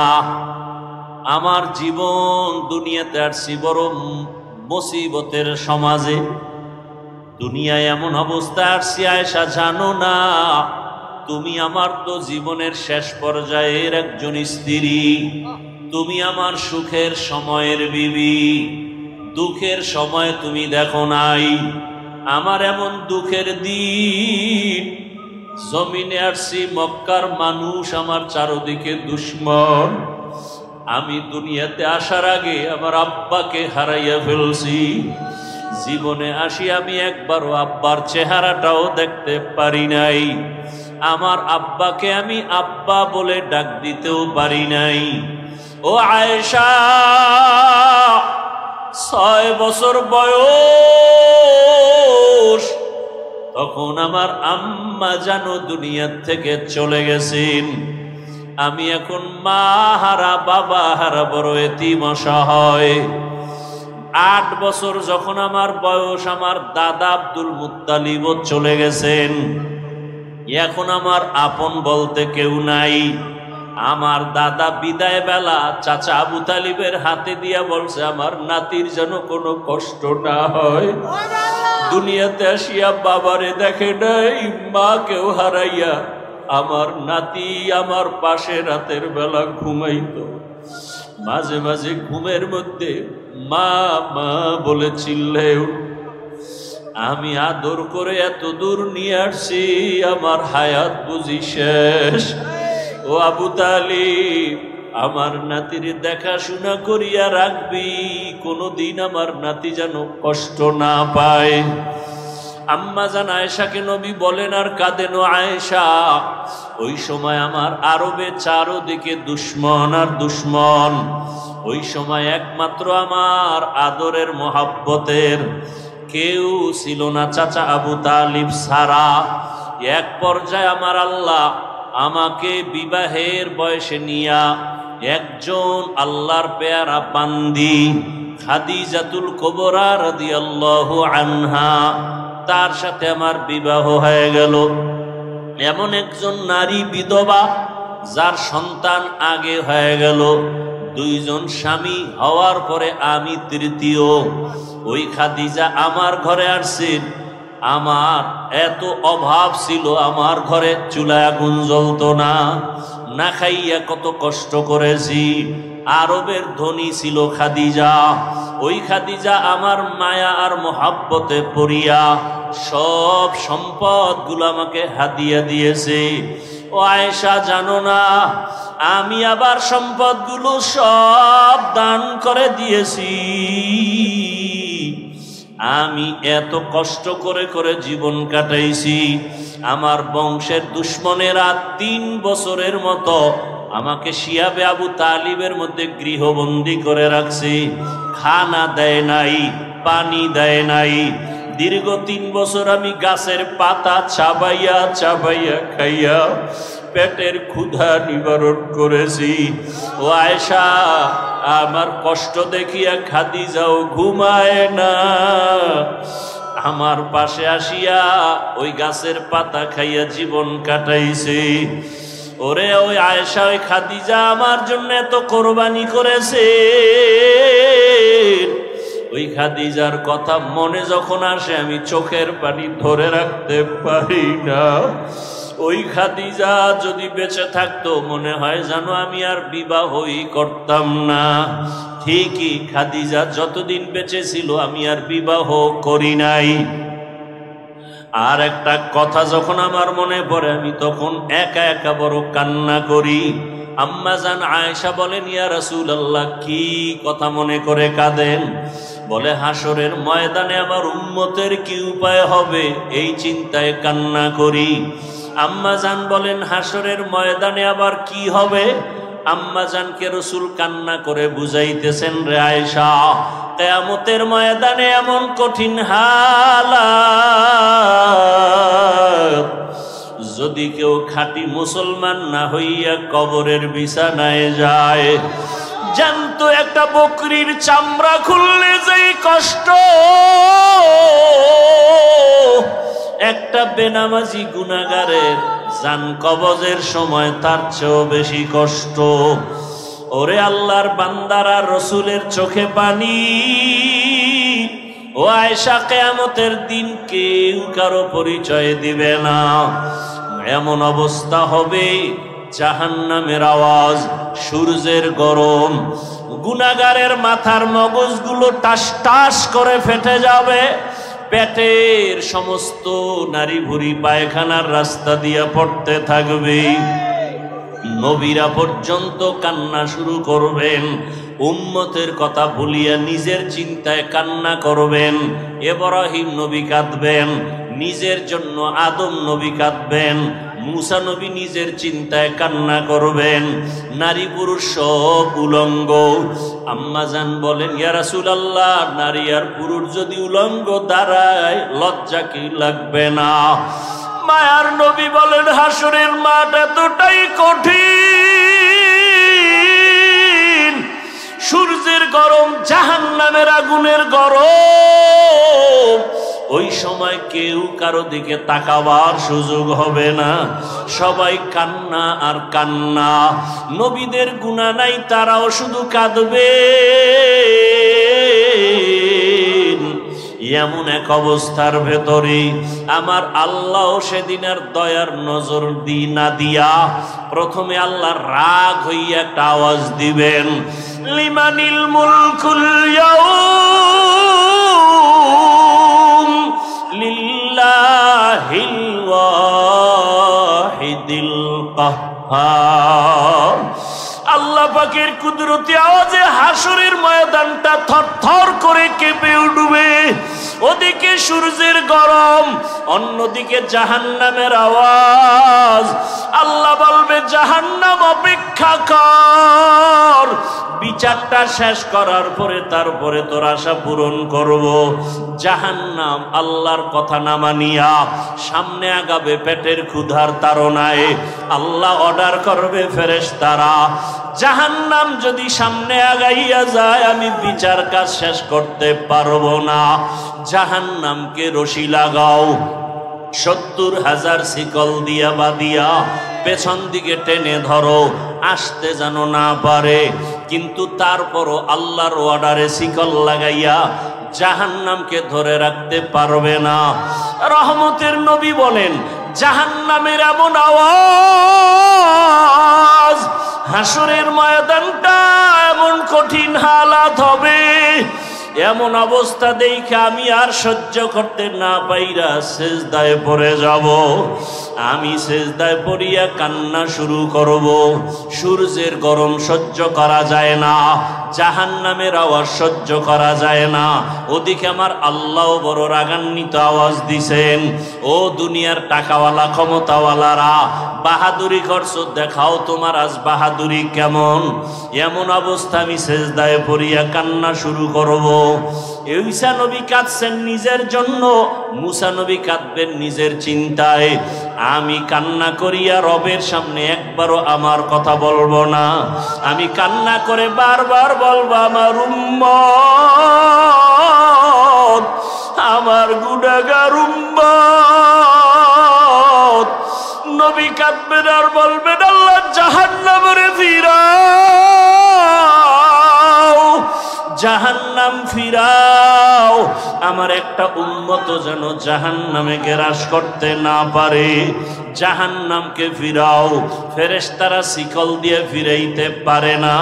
আমার জীবন দুনিয়াতে আসছি বড় মুসিবতের সমাজে, দুনিয়ায় এমন অবস্থা আসছি আয়েশা জানো না। তুমি আমার তো জীবনের শেষ পর্যায়ের একজন স্ত্রী, তুমি আমার সুখের সময়ের বিবি, দুঃখের সময় তুমি দেখো নাই। আমার এমন দুঃখের দিন, জমিনে আসছি, মক্কার মানুষ আমার চারদিকে দুশ্মন, আমি দুনিয়াতে আসার আগে আমার আব্বাকে হারাইয়া ফেলছি। জীবনে আসি আমি একবারও আব্বার চেহারাটাও দেখতে পারি নাই। আমার আব্বাকে আমি আব্বা বলে ডাক দিতেও পারি নাই। ও আয়েশা, 6 বছর বয়স, তখন আমার আম্মা জানো দুনিয়া থেকে চলে গেছেন। আমি এখন মা হারা, বাবা হারা, বড় এতিম অসহায়। 8 বছর যখন আমার বয়স, আমার দাদা আব্দুল মুত্তালিবও চলে গেছেন। এখন আমার আপন বলতে কেউ নাই। আমার দাদা বিদায় বেলা চাচা আবু তালিবের হাতে দিয়া বলছে, আমার নাতির যেন কোনো কষ্ট না হয়। দুনিয়াতে আসিয়া বাবারে দেখে নাই, মাকেও হারাইয়া আমার নাতি আমার পাশে রাতের বেলা ঘুমাইতো। মাঝে মাঝে ঘুমের মধ্যে মা মা বলে চিল্লে উঠত। আমি আদর করে এত দূর নিয়ে আসছি, আমার হায়াত বুঝি শেষ। ও আবু তালিব, আমার নাতির দেখাশোনা করিয়া রাখবি, কোনদিন আমার নাতি যেন কষ্ট না পায়। আম্মা জান আয়েশাকে নবী বলেন আর কাঁদেন, আয়েশা ওই সময় আমার আরবে চারদিকে দুশ্মন আর দুশ্মন। ওই সময় একমাত্র আমার আদরের মোহাব্বতের কেউ ছিল না চাচা আবু তালিব ছাড়া। এক পর্যায়ে আমার আল্লাহ আমাকে বিবাহের বয়সে নিয়া একজন আল্লাহর পেয়ারা বান্দি খাদিজাতুল কুবরা রাদিয়াল্লাহু আনহা, তার সাথে আমার বিবাহ হয়ে গেল। এমন একজন নারী বিধবা যার সন্তান আগে হয়ে গেল। 2 জন স্বামী হওয়ার পরে আমি তৃতীয়। ওই খাদিজা আমার ঘরে আসছেন। আমার এত অভাব ছিল, আমার ঘরে চুলায় আগুন জ্বলতো না, না খাইয়া কত কষ্ট করেছি। আরবের ধনী ছিল খাদিজা। ওই খাদিজা আমার মায়া আর মোহাব্বতে পড়িয়া সব সম্পদগুলো আমাকে হাদিয়া দিয়েছে। ও আয়েশা, জানো না আমি আবার সম্পদগুলো সব দান করে দিয়েছি। আমি এত কষ্ট করে করে জীবন কাটাইছি। আমার বংশের দুশ্মনেরা 3 বছরের মতো আমাকে শিয়াবে আবু তালিবের মধ্যে গৃহবন্দী করে রাখছে। খানা দেয় নাই, পানি দেয় নাই। দীর্ঘ 3 বছর আমি গাছের পাতা চাবাইয়া চাবাইয়া খাইয়া পেটের ক্ষুধা নিবারণ করেছি। ও আয়েশা, আমার কষ্ট দেখিয়া খাদিজাও ঘুমায় না। আমার পাশে আসিয়া ওই গাছের পাতা খাইয়া জীবন কাটাইছে। ওরে ওই আয়েশা, ওই খাদিজা আমার জন্য এত কোরবানি করেছে। ওই খাদিজার কথা মনে যখন আসে আমি চোখের পানি ধরে রাখতে পারি না। ওই খাদিজা যদি বেঁচে থাকতো মনে হয় জানো আমি আর বিবাহই করতাম না। ঠিকই, খাদিজা যতদিন বেঁচে ছিল আমি আর বিবাহ করি নাই। আর একটা কথা যখন আমার মনে পড়ে আমি তখন একা একা বড় কান্না করি। আম্মা জান আয়েশা বলেন, ইয়া রাসূলুল্লাহ, কি কথা মনে করে কাঁদেন? বলে, হাসরের ময়দানে আমার উম্মতের কি উপায় হবে এই চিন্তায় কান্না করি। আম্মা জান বলেন, হাসরের ময়দানে আবার কি হবে? আম্মা জানকে রাসূল কান্না করে বুঝাইতেছেন, রে আয়েশা, কিয়ামতের ময়দানে এমন কঠিন হালাত, যদি কেউ খাঁটি মুসলমান না হইয়া কবরের বিছানায় যায়, জ্যান্ত একটা বকরির চামড়া খুললে যেই কষ্ট, একটা বেনামাজি গুনাহগারের জান কবজের সময় তার চেয়েও বেশি কষ্ট। ওরে আল্লাহর বান্দারা, রসুলের চোখে পানি। ও আয়েশা, কিয়ামতের দিন কেউ কারো পরিচয় দিবে না। এমন অবস্থা হবে, জাহান্নামের আওয়াজ, সূর্যের গরম, গুনাহগারের মাথার মগজগুলো টাস টাস করে ফেটে যাবে। পেটের সমস্ত নারী ভুঁড়ি পায়খানার রাস্তা দিয়া পড়তে থাকবে। নবীরা পর্যন্ত কান্না শুরু করবেন। উম্মতের কথা ভুলিয়া নিজের চিন্তায় কান্না করবেন। ইব্রাহিম নবী কাঁদবেন, নিজের জন্য আদম নবী কাঁদবেন, মুসা নবী নিজের চিন্তায় কান্না করবেন। নারী পুরুষ সব উলঙ্গ। আম্মাজান বলেন, ইয়া রাসূলুল্লাহ, নারী আর পুরুষ যদি উলঙ্গ দাঁড়ায় লজ্জা কি লাগবে না? মায়ার নবী বলেন, হাসরের মাঠ এতটাই কঠিন, সূর্যের গরম, জাহান্নামের আগুনের গরম, ওই সময় কেউ কারো দিকে তাকাবার সুযোগ হবে না, সবাই কান্না আর কান্না। নবীদের গুনাহ নাই, তারাও শুধু কাঁদবে। এমন এক অবস্থার ভেতরে আমার আল্লাহ সেদিন আর দয়ার নজর না দিয়া প্রথমে আল্লাহ রাগ হইয়া একটা আওয়াজ দিবেন, লিমানিল মুলকুল ইয়াউম লিল্লাহিল ওয়াহিদিল কাহ্হার। আল্লাহ পাকের কুদরতি আওয়াজে হাসরের ময়দানটা থরথর করে কেঁপে উঠবে। ওদিকে সূর্যের গরম, অন্যদিকে জাহান্নামের আওয়াজ। আল্লাহ বলবে, জাহান্নাম অপেক্ষা কর, বিচারটা শেষ করার পরে তারপরে তোর আশা পূরণ করব। জাহান্নাম আল্লাহর কথা না মানিয়া সামনে আগাবে পেটের ক্ষুধার তাড়নায়। আল্লাহ অর্ডার করবে ফেরেশতারা, জাহান্নাম যদি সামনে আগাইয়া যায় আমি বিচার কাজ শেষ করতে পারবো না, জাহান্নামকে রশি লাগাও, 70,000 শিকল দিয়া বাঁধিয়া পেছন দিকে টেনে ধরো, আসতে যেন না পারে। কিন্তু তারপরও আল্লাহর অর্ডারে শিকল লাগাইয়া জাহান্নামকে ধরে রাখতে পারবে না। রহমতের নবী বলেন, জাহান্নামের এমন আওয়াজ, হাসরের ময়দানটা এমন কঠিন হালাত হবে, এমন অবস্থা দেখে আমি আর সহ্য করতে না পাইরা সেজদায় পড়ে যাব। আমি সেজদায় পড়িয়া কান্না শুরু করব। সূর্যের গরম সহ্য করা যায় না, জাহান্নামের আওয়াজ সহ্য করা যায় না। ওদিকে আমার আল্লাহ বড় রাগান্বিত আওয়াজ দিছেন, ও দুনিয়ার টাকাওয়ালা ক্ষমতাওয়ালারা, বাহাদুরি করছো, দেখাও তোমার আজ বাহাদুরি কেমন। এমন অবস্থা আমি সেজদায় পড়িয়া কান্না শুরু করব। ঈসা নবী কাঁদছেন নিজের জন্য, মুসা নবী কাঁদবেন নিজের চিন্তায়। আমি কান্না করিয়া রবের সামনে একবারও আমার কথা বলবো না। আমি কান্না করে বারবার বলবো, আমার উম্মত, আমার গুনাহগার উম্মত। নবী কাঁদবেন আর বলবেন, আল্লাহ জাহান্নামে ফিরাও, জাহান্নাম ফিরাও, আমার একটা উম্মত যেন জাহান্নামে গ্রাস করতে না পারে, জাহান্নামকে ফিরাও। ফেরেশতারা শিকল দিয়ে ফিরাইতে পারে না।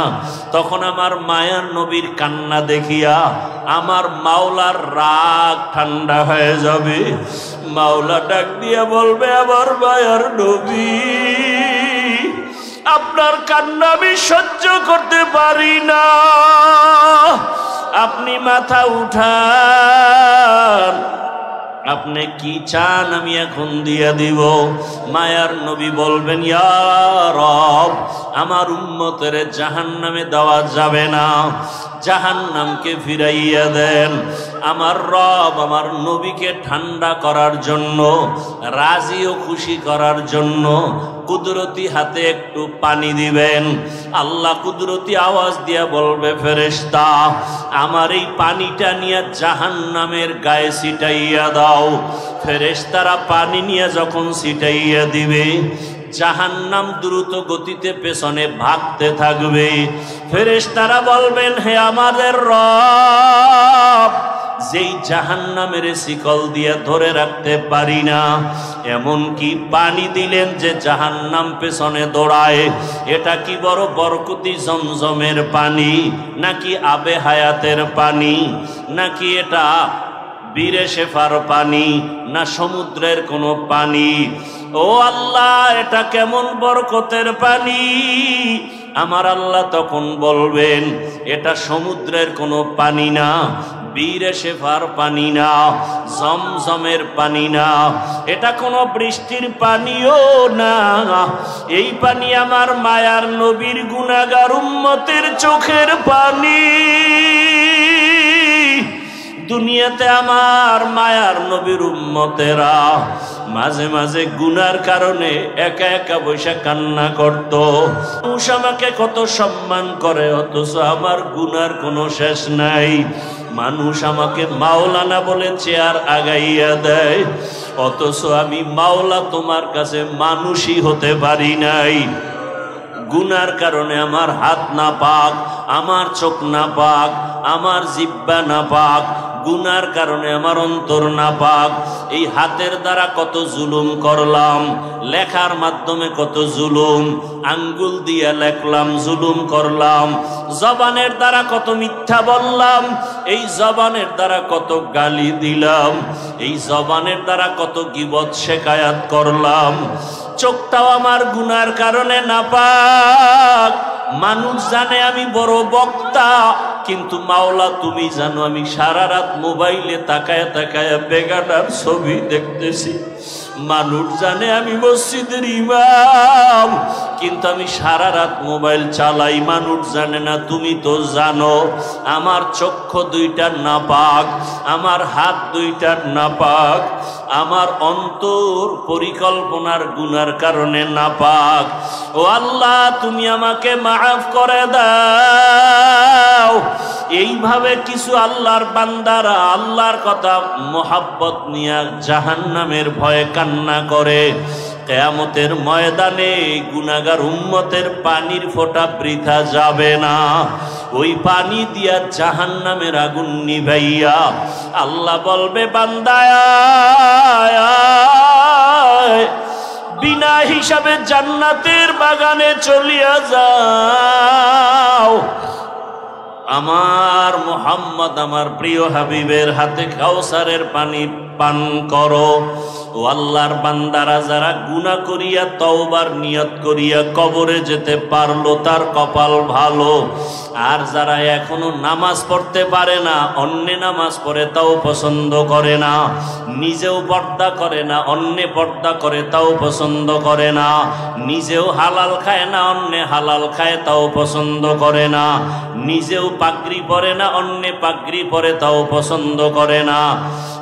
তখন আমার মায়ার নবীর কান্না দেখিয়া আমার মাওলার রাগ ঠান্ডা হয়ে যাবে। মাওলা ডাক দিয়া বলবে, আমার মায়ার নবী, আপনার কান্না আমি সহ্য করতে পারি না, আপনি মাথা উঠান, আপনি কি চান আমি এখন দিয়া দিব। মায়ার নবী বলবেন, ইয়া রব, আমার উম্মতের জাহান্নামে দেওয়া যাবে না, জাহান্নামকে ফিরাইয়া দেন। আমার রব আমার নবীকে ঠান্ডা করার জন্য, রাজি ও খুশি করার জন্য কুদরতি হাতে একটু পানি দিবেন। আল্লাহ কুদরতি আওয়াজ দিয়া বলবে, ফেরেশতা, আমার এই পানিটা নিয়ে জাহান্নামের গায়ে ছিটাইয়া দাও। ফেরেশতারা পানি নিয়ে যখন ছিটাইয়া দিবে, জাহান্নাম দ্রুত গতিতে পেছনে ভাগতে থাকবে। ফেরেশতারা বলবেন, হে আমাদের রব, যেই জাহান্নামের শিকল দিয়ে ধরে রাখতে পারি না, এমন কি পানি দিলেন যে জাহান্নাম পেছনে দৌড়ায়। এটা কি বড় বরকতি জমজমের পানি, নাকি আবে হায়াতের পানি, নাকি এটা বীরে শেফার পানি, না সমুদ্রের কোনো পানি? ও আল্লাহ, এটা কেমন বরকতের পানি? আমার আল্লাহ তখন বলবেন, এটা সমুদ্রের কোনো পানি না, বীরে শেফার পানি না, জমজমের পানি না, এটা কোনো বৃষ্টির পানিও না। এই পানি আমার মায়ার নবীর গুনাহগার উম্মতের চোখের পানি। দুনিয়াতে আমার মায়ার নবীর উম্মতেরা মাঝে মাঝে গুনার কারণে একা একা বসে কান্না করত। মানুষ আমাকে কত সম্মান করে, অথচ আমার গুনার কোনো শেষ নাই। মানুষ আমাকে মাওলানা বলে চেয়ার আগাইয়া দেয়, অথচ আমি মাওলা তোমার কাছে মানুষই হতে পারি নাই। গুনার কারণে আমার হাত না পাক, আমার চোখ না পাক, আমার জিহ্বা না পাক, গুনার কারণে আমার অন্তর না পাক। এই হাতের দ্বারা কত জুলুম করলাম, লেখার মাধ্যমে কত জুলুম, আঙ্গুল দিয়ে লেখলাম, জুলুম করলাম। জবানের দ্বারা কত মিথ্যা বললাম, এই জবানের দ্বারা কত গালি দিলাম, এই জবানের দ্বারা কত গীবত শেকায়াত করলাম। চোখটাও আমার গুনার কারণে নাপাক। মানুষ জানে আমি বড় বক্তা, কিন্তু মাওলা তুমি জানো আমি সারা রাত মোবাইলে তাকায় তাকায় বেগানার ছবি দেখতেছি। মানুষ জানে আমি মসজিদের ইমাম, কিন্তু আমি সারা রাত মোবাইল চালাই। মানুষ জানে না, তুমি তো জানো আমার চক্ষু দুইটা নাপাক, আমার হাত দুইটা নাপাক, আমার অন্তর পরিকল্পনার গুনার কারণে নাপাক। ও আল্লাহ, তুমি আমাকে মাফ করে দাও। এইভাবে কিছু আল্লাহর বান্দারা আল্লাহর কথা মোহাব্বত নিয়ে জাহান্নামের ভয়ে কান্না করে। কিয়ামতের ময়দানে গুনাহগার উম্মতের পানির ফোঁটা বৃথা যাবে না। ওই পানি দিয়া জাহান্নামের আগুন নিভাইয়া আল্লাহ বলবে, বান্দায় বিনা হিসাবে জান্নাতের বাগানে চলিয়া যাও। আমার মুহাম্মদ, আমার প্রিয় হাবিবের হাতে কাউসারের পানি পান করো। ও আল্লাহর বান্দারা যারা গুনাহ করিয়া তওবার নিয়ত করিয়া কবরে যেতে পারলো তার কপাল ভালো। আর যারা এখনো নামাজ পড়তে পারে না, অন্য নামাজ পড়ে তাও পছন্দ করে না, নিজেও পর্দা করে না, অন্য পর্দা করে তাও পছন্দ করে না, নিজেও হালাল খায় না, অন্য হালাল খায় তাও পছন্দ করে না, নিজেও পাগড়ি পরে না, অন্য পাগড়ি পরে তাও পছন্দ করে না।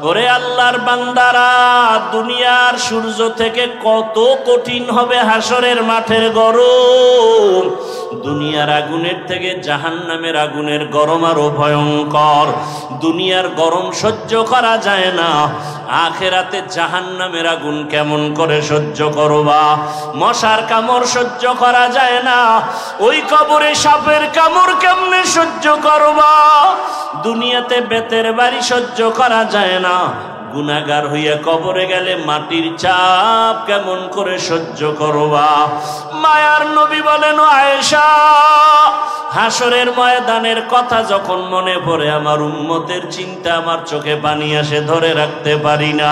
ওরে আল্লাহর বান্দারা, দুনিয়ার সূর্য থেকে কত কঠিন হবে হাসরের মাঠের গরম। দুনিয়ার আগুনের থেকে জাহান্নামের আগুনের গরম আরো ভয়ঙ্কর। দুনিয়ার গরম সহ্য করা যায় না, আখেরাতে জাহান্নামের আগুন কেমন করে সহ্য করবা? মশার কামড় সহ্য করা যায় না, ওই কবরে সাপের কামড় কেমনে সহ্য করবা? দুনিয়াতে বেতের বাড়ি সহ্য করা যায় না, গুনাহগার হইয়া কবরে গেলে মাটির চাপ কেমন করে সহ্য করবা? মায়ার নবী বলেন, আয়েশা, হাসরের ময়দানের কথা যখন মনে পড়ে আমার উম্মতের চিন্তা, আমার চোখে পানি আসে, ধরে রাখতে পারি না।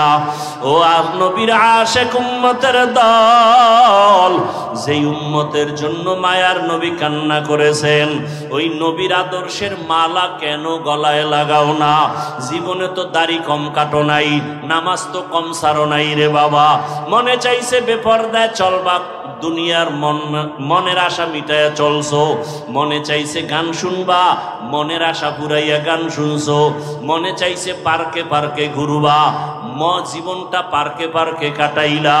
ও আর নবীর আশেক উম্মতের দল, যেই উম্মতের জন্য মায়ার নবী কান্না করেছেন, ওই নবীর আদর্শের মালা কেন গলায় লাগাও না? জীবনে তো দাড়ি কম কাটো নাই, নামাজ তো কম সারো নাই রে বাবা। মনে চাইছে বেপরদায় চলবা, দুনিয়ার মনের আশা মিটাইয়া চলছো। মনে চাইছে গান শুনবা, মনের আশা পুরাইয়া গান শুনছো। মনে চাইছে পার্কে পার্কে ঘুরবা, জীবনটা পার্কে পার্কে কাটাইলা।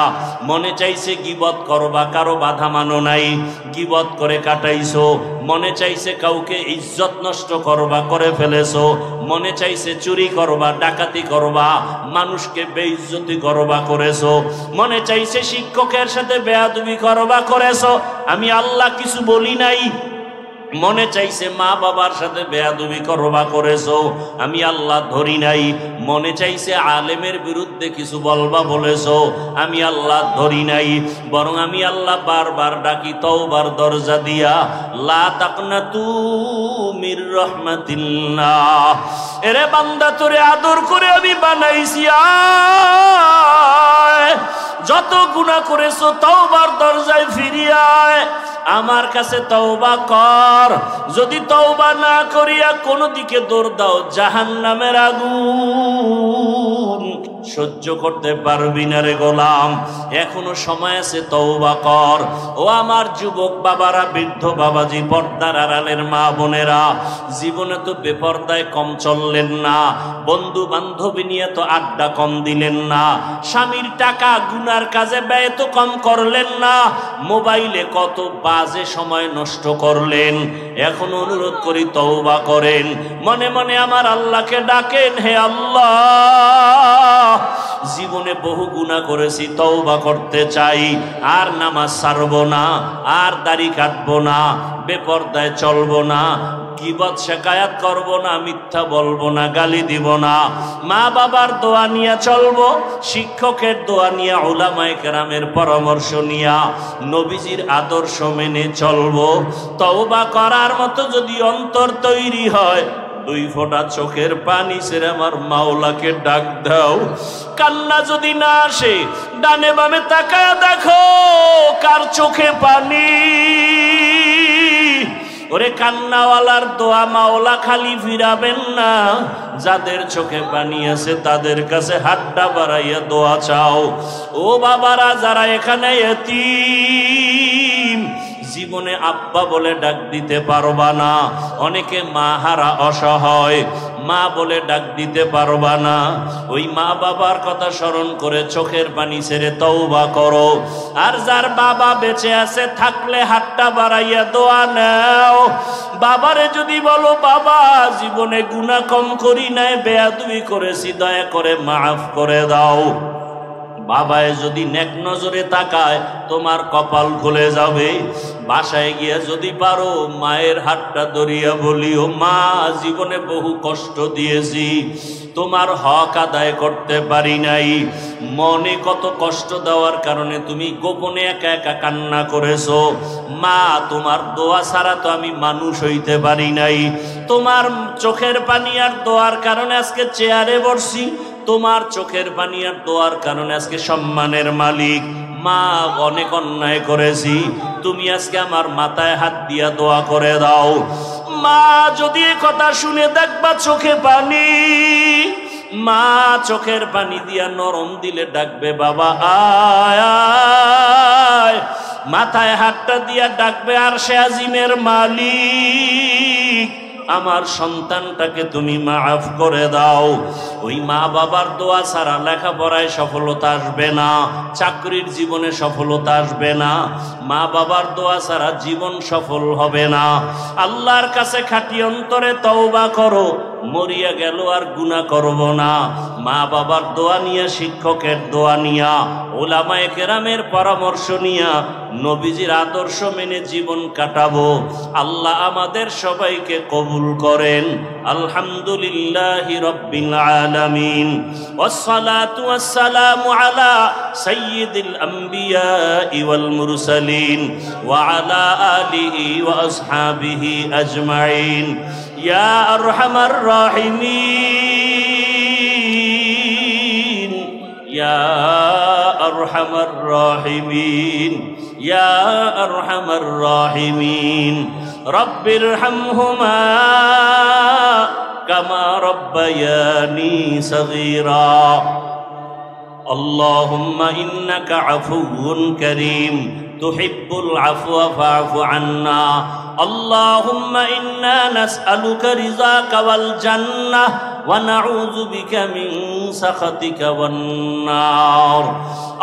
মনে চাইছে গীবত করবা, কারো বাধা মানো নাই, গীবত করে কাটাইছো। মনে চাইছে কাউকে ইজ্জত নষ্ট করবা, করে ফেলেছো। মনে চাইছে চুরি করবা, ডাকাতি করবা, মানুষকে বেইজ্জতি করবা, করেছো। মনে চাইছে শিক্ষকের সাথে বেয়াদবি করবা, করেছো। আমি আল্লাহ কিছু বলি নাই, মনে চাইছে মা বাবার সাথে বেয়াদবি করবা করেছো, আমি আল্লাহ ধরি নাই। মনে চাইছে আলেমের বিরুদ্ধে কিছু বলবা বলেছো, আমি আল্লাহ ধরি নাই। বরং আমি আল্লাহ বারবার ডাকি তওবার দরজা দিয়া, লা তাকনাতু মির রাহমাতিল্লাহ। এরে বান্দা তোরে আদর করে আমি বানাইছি, যত গুনাহ করেছো তওবার দরজায় ফিরিয়ে আয়, আমার কাছে তওবা কর। যদি তওবা না করিয়া কোনো দিকে দৌড় দাও, জাহান্নামের আগুন সহ্য করতে পারবি না রে গোলাম। এখনো সময় আছে, তওবা কর। ও আমার যুবক বাবারা, বৃদ্ধ বাবাজি, পর্দার আড়ালের মা বোনেরা, জীবনে তো বেপর্দায় কম চললেন না, বন্ধু বান্ধবী নিয়ে তো আড্ডা কম দিলেন না, স্বামীর টাকা গুনার কাজে ব্যয় তো কম করলেন না, মোবাইলে কত বাজে সময় নষ্ট করলেন। এখন অনুরোধ করি তওবা করেন, মনে মনে আমার আল্লাহকে ডাকেন, হে আল্লাহ জীবনে বহু গুনাহ করেছি, তওবা করতে চাই, আর নামাজ ছাড়বো না, আর দাড়ি কাটবো না, বেপরদায় চলবো না, গীবত শিকায়াত করব না, মিথ্যা বলবো না, গালি দিব না, মা বাবার দোয়া নিয়ে চলবো, শিক্ষকের দোয়া নিয়ে, উলামায়ে কেরামের পরামর্শ নিয়ে, নবীজির আদর্শ মেনে চলবো। তওবা করার মতো যদি অন্তর তৈরি হয়, 2 ফোঁটা চোখের পানি ছেড়ে আমার মাওলাকে ডাক দাও। কান্না যদি না আসে, ডানে বামে তাকায় দেখো কার চোখে পানি। ওরে কান্নাওয়ালার দোয়া মাওলা খালি ফিরাবেন না, যাদের চোখে পানি আছে তাদের কাছে হাতটা বাড়াইয়া দোয়া চাও। ও বাবারা, যারা এখানে এতিম, জীবনে আব্বা বলে ডাক দিতে পারবা না, অনেকে মা হারা অসহায়, মা বলে ডাক দিতে পারবা না, ওই মা বাবার কথা স্মরণ করে চোখের পানি ছেড়ে তওবা করো। আর যার বাবা বেঁচে আছে, থাকলে হাতটা বাড়াইয়া দোয়া নাও। বাবারে যদি বলো, বাবা জীবনে গুনাহ কম করি নাই, বেয়াদবি করেছি, দয়া করে মাফ করে দাও। বাবায় যদি নেক নজরে তাকায়, তোমার কপাল খুলে যাবে। বাসায় গিয়া যদি পারো, মায়ের হাতটা ধরিয়া বলিও, মা জীবনে বহু কষ্ট দিয়েছি, তোমার হক আদায় করতে পারি নাই, মনে কত কষ্ট দেওয়ার কারণে তুমি গোপনে একা একা কান্না করেছো, মা তোমার দোয়া ছাড়া তো আমি মানুষ হইতে পারি নাই, তোমার চোখের পানি আর দোয়ার কারণে আজকে চেয়ারে বসছি, তোমার চোখের পানি আর দোয়ার কারণে আজকে সম্মানের মালিক। মা অনেক অন্যায় করেছি, তুমি আজকে আমার মাথায় হাত দিয়া দোয়া করে দাও। মা যদি এই কথা শুনে দেখবা চোখে পানি, মা চোখের পানি দিয়া নরম দিলে ডাকবে, বাবা আয় আয়, মাথায় হাতটা দিয়া ডাকবে, আর সে আজিমের মালিক, আমার সন্তানটাকে তুমি মাফ করে দাও। ওই মা বাবার দোয়া ছাড়া লেখাপড়ায় সফলতা আসবে না, চাকরির জীবনে সফলতা আসবে না, মা বাবার দোয়া ছাড়া জীবন সফল হবে না। আল্লাহর কাছে খাঁটি অন্তরে তওবা করো, মরিয়া গেল আর গুনাহ করব না। মা বাবার দোয়া নিয়া, শিক্ষকের দোয়া নিয়া, উলামায়ে কেরামের পরামর্শ নিয়া, নবীজির আদর্শ মেনে জীবন কাটাবো। আল্লাহ আমাদের সবাইকে কবুল করেন। আলহামদুলিল্লাহি রাব্বিল আলামিন, ওয়াসসালাতু ওয়াসসালামু আলা সাইয়্যিদিল আমবিয়াই ওয়াল মুরসালিন ওয়া আলা আলিহি ওয়া আসহাবিহি আজমাইন। ইয়া আরহামার রাহিমিন, ইয়া আরহামার রাহিমিন, ইয়া আরহামার রাহিমিন। রব্বিরহামহুমা কামা রব্বায়ানি সগীরা। আল্লাহুম্মা ইন্নাকা আফুউন কারীম তুহিব্বুল আফওয়া ফা'ফু আন্না। আল্লাহুম্মা ইন্না নাসআলুকা রিযাকা ওয়াল জান্নাহ ওয়া নাউযু বিকা মিন সাখাতিকা ওয়ান নার।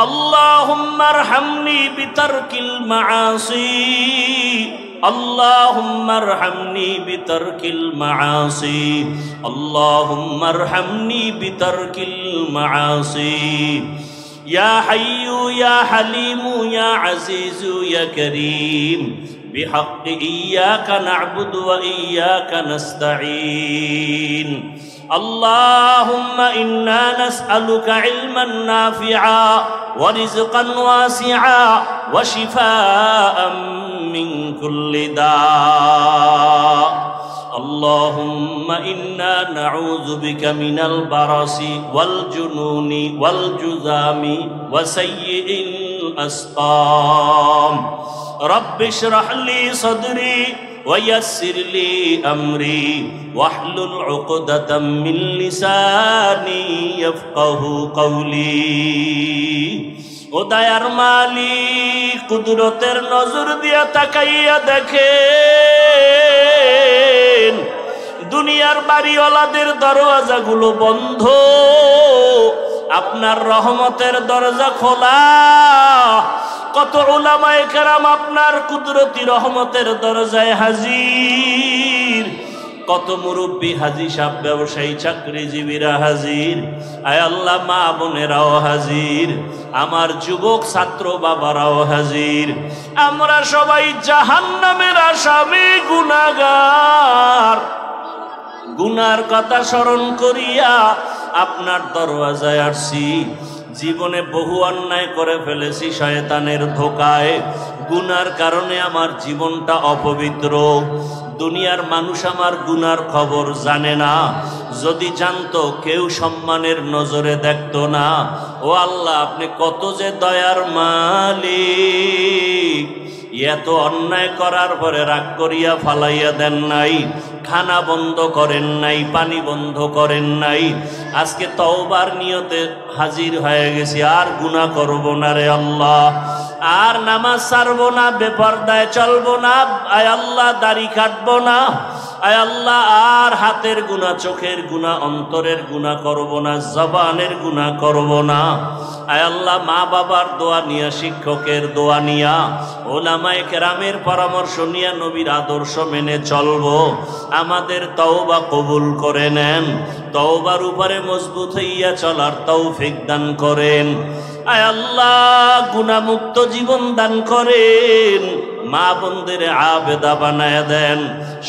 আল্লাহুম্মা আরহামনি বিতারকিল মাআসি। আল্লাহুম্মা আরহামনি বিতারকিল মাআসি। আল্লাহুম্মা আরহামনি বিতারকিল মাআসি। ইয়া হাইয়্যু ইয়া হালিমু ইয়া আজিজু ইয়া কারীম بحق إياك نعبد وإياك نستعين اللهم إنا نسألك علما نافعا ورزقا واسعا وشفاء من كل داء اللهم إنا نعوذ بك من البرص والجنون والجذام وسيء الأسقام رب اشرح لي صدري ويسر لي أمري واحلل عقدة من لساني يفقه قولي ও দয়ার মালিক কুদরতের নজর দিয়া তাকাইয়া দেখেন দুনিয়ার বাড়িওয়ালাদের দরওয়াজাগুলো বন্ধ আপনার রহমতের দরজা খোলা কত উলামায়ে কেরাম আপনার কুদরতি রহমতের দরজায় হাজির কত মুরব্বী হাজী সাহেব ব্যবসায়ী চাকরিজীবীরা হাজির আয় আল্লাহ মা বোনেরাও হাজির আমার যুবক ছাত্র বাবারাও হাজির আমরা সবাই জাহান্নামের আসামি গুনাহগার গুনার কথা স্মরণ করিয়া আপনার দরওয়াজায় আসছি জীবনে বহু অন্যায় করে ফেলেছি শয়তানের ধোকায় গুনার কারণে আমার জীবনটা অপবিত্র দুনিয়ার মানুষ আমার গুনার খবর জানে না যদি জানতো কেউ সম্মানের নজরে দেখতো না ও আল্লাহ আপনি কত যে দয়ার মালিক এত অন্যায় করার পরে রাগ করিয়া ফালাইয়া দেন নাই খানা বন্ধ করেন নাই পানি বন্ধ করেন নাই আজকে তওবার নিয়তে হাজির হয়ে গেছি আর গুনাহ করব না রে আল্লাহ আর নামাজ ছাড়বো না বেপরদায় চলবো না আয় আল্লাহ দাড়ি কাটবো না আয় আল্লাহ আর হাতের গুনাহ চোখের গুনাহ অন্তরের গুনাহ করব না জবানের গুনাহ করব না আয় আল্লাহ মা বাবার দোয়া নিয়া শিক্ষকের দোয়া নিয়া উলামায়ে কেরামের পরামর্শ নিয়া নবীর আদর্শ মেনে চলবো আমাদের তওবা কবুল করে নেন তওবার উপরে মজবুত হইয়া চলার তৌফিক দান করেন আয় আল্লাহ গুনাহমুক্ত জীবন দান করেন মা বোনদের আবেদা বানায় দেন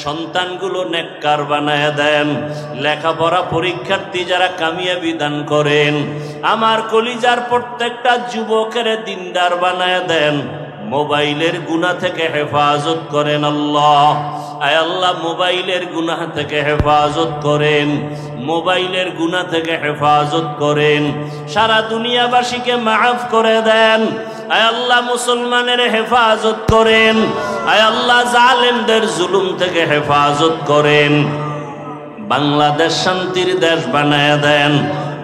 সন্তানগুলো নেককার বানায় দেন লেখাপড়া পরীক্ষার্থী যারা কামিয়াবি দান করেন আমার কলিজার প্রত্যেকটা যুবকের দিনদার বানায় দেন মোবাইলের গুনাহ থেকে হেফাজত করেন আল্লাহ আয় আল্লাহ মোবাইলের গুনাহ থেকে হেফাজত করেন মোবাইলের গুনাহ থেকে হেফাজত করেন সারা দুনিয়াবাসীকে মাফ করে দেন আয় আল্লাহ মুসলমানের হেফাজত করেন আয় আল্লাহ জালেমদের জুলুম থেকে হেফাজত করেন বাংলাদেশ শান্তির দেশ বানায় দেন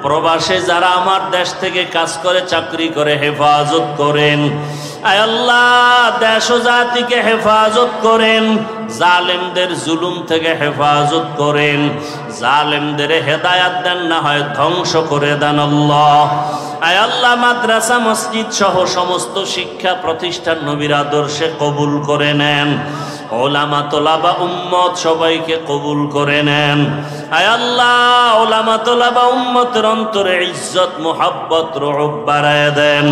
প্রবাসে যারা আমার দেশ থেকে কাজ করে চাকরি করে হেফাজত করেন আয় আল্লাহ দেশ ও জাতিকে হেফাজত করেন জালেমদের জুলুম থেকে হেফাজত করেন জালেমদের হেদায়াত দেন না হয় ধ্বংস করে দেন আল্লাহ আয় আল্লাহ মাদ্রাসা মসজিদ সহ সমস্ত শিক্ষা প্রতিষ্ঠান নবীর আদর্শে কবুল করে নেন ওলামা তোলাবা উম্মত সবাইকে কবুল করে নেন আয় আল্লাহ ওলামা তোলাবা উম্মতের অন্তরে ইজ্জত মুহাব্বত রুহ বাড়ায় দেন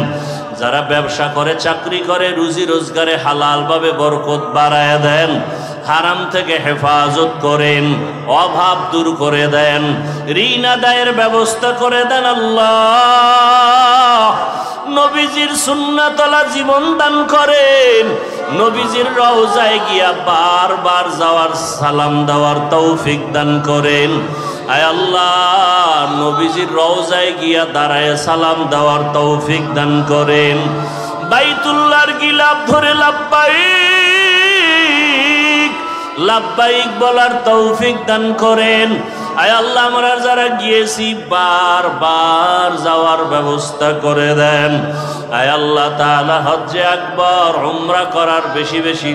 যারা ব্যবসা করে চাকরি করে রুজি রোজগারে হালাল ভাবে বরকত বাড়ায় দেন হারাম থেকে হেফাজত করেন অভাব দূর করে দেন ঋণ আদায়ের ব্যবস্থা করে দেন আল্লাহ নবীজির সুন্নাতলা জীবন দান করেন নবীজির রওজায় গিয়া বারবার যাওয়ার সালাম দেওয়ার তৌফিক দান করেন আয় আল্লাহ নবীজির রওজায় গিয়া দাঁড়ায় সালাম দেওয়ার তৌফিক দান করেন বাইতুল্লাহর গিলাফ ধরে লাব্বাইক লাব্বাইক বলার তৌফিক দান করেন আয় আল্লাহ আমরা যারা গিয়েছি বারবার যাওয়ার ব্যবস্থা করে দেন আয় আল্লাহ তাআলা হজ্জে আকবার উমরা করার বেশি বেশি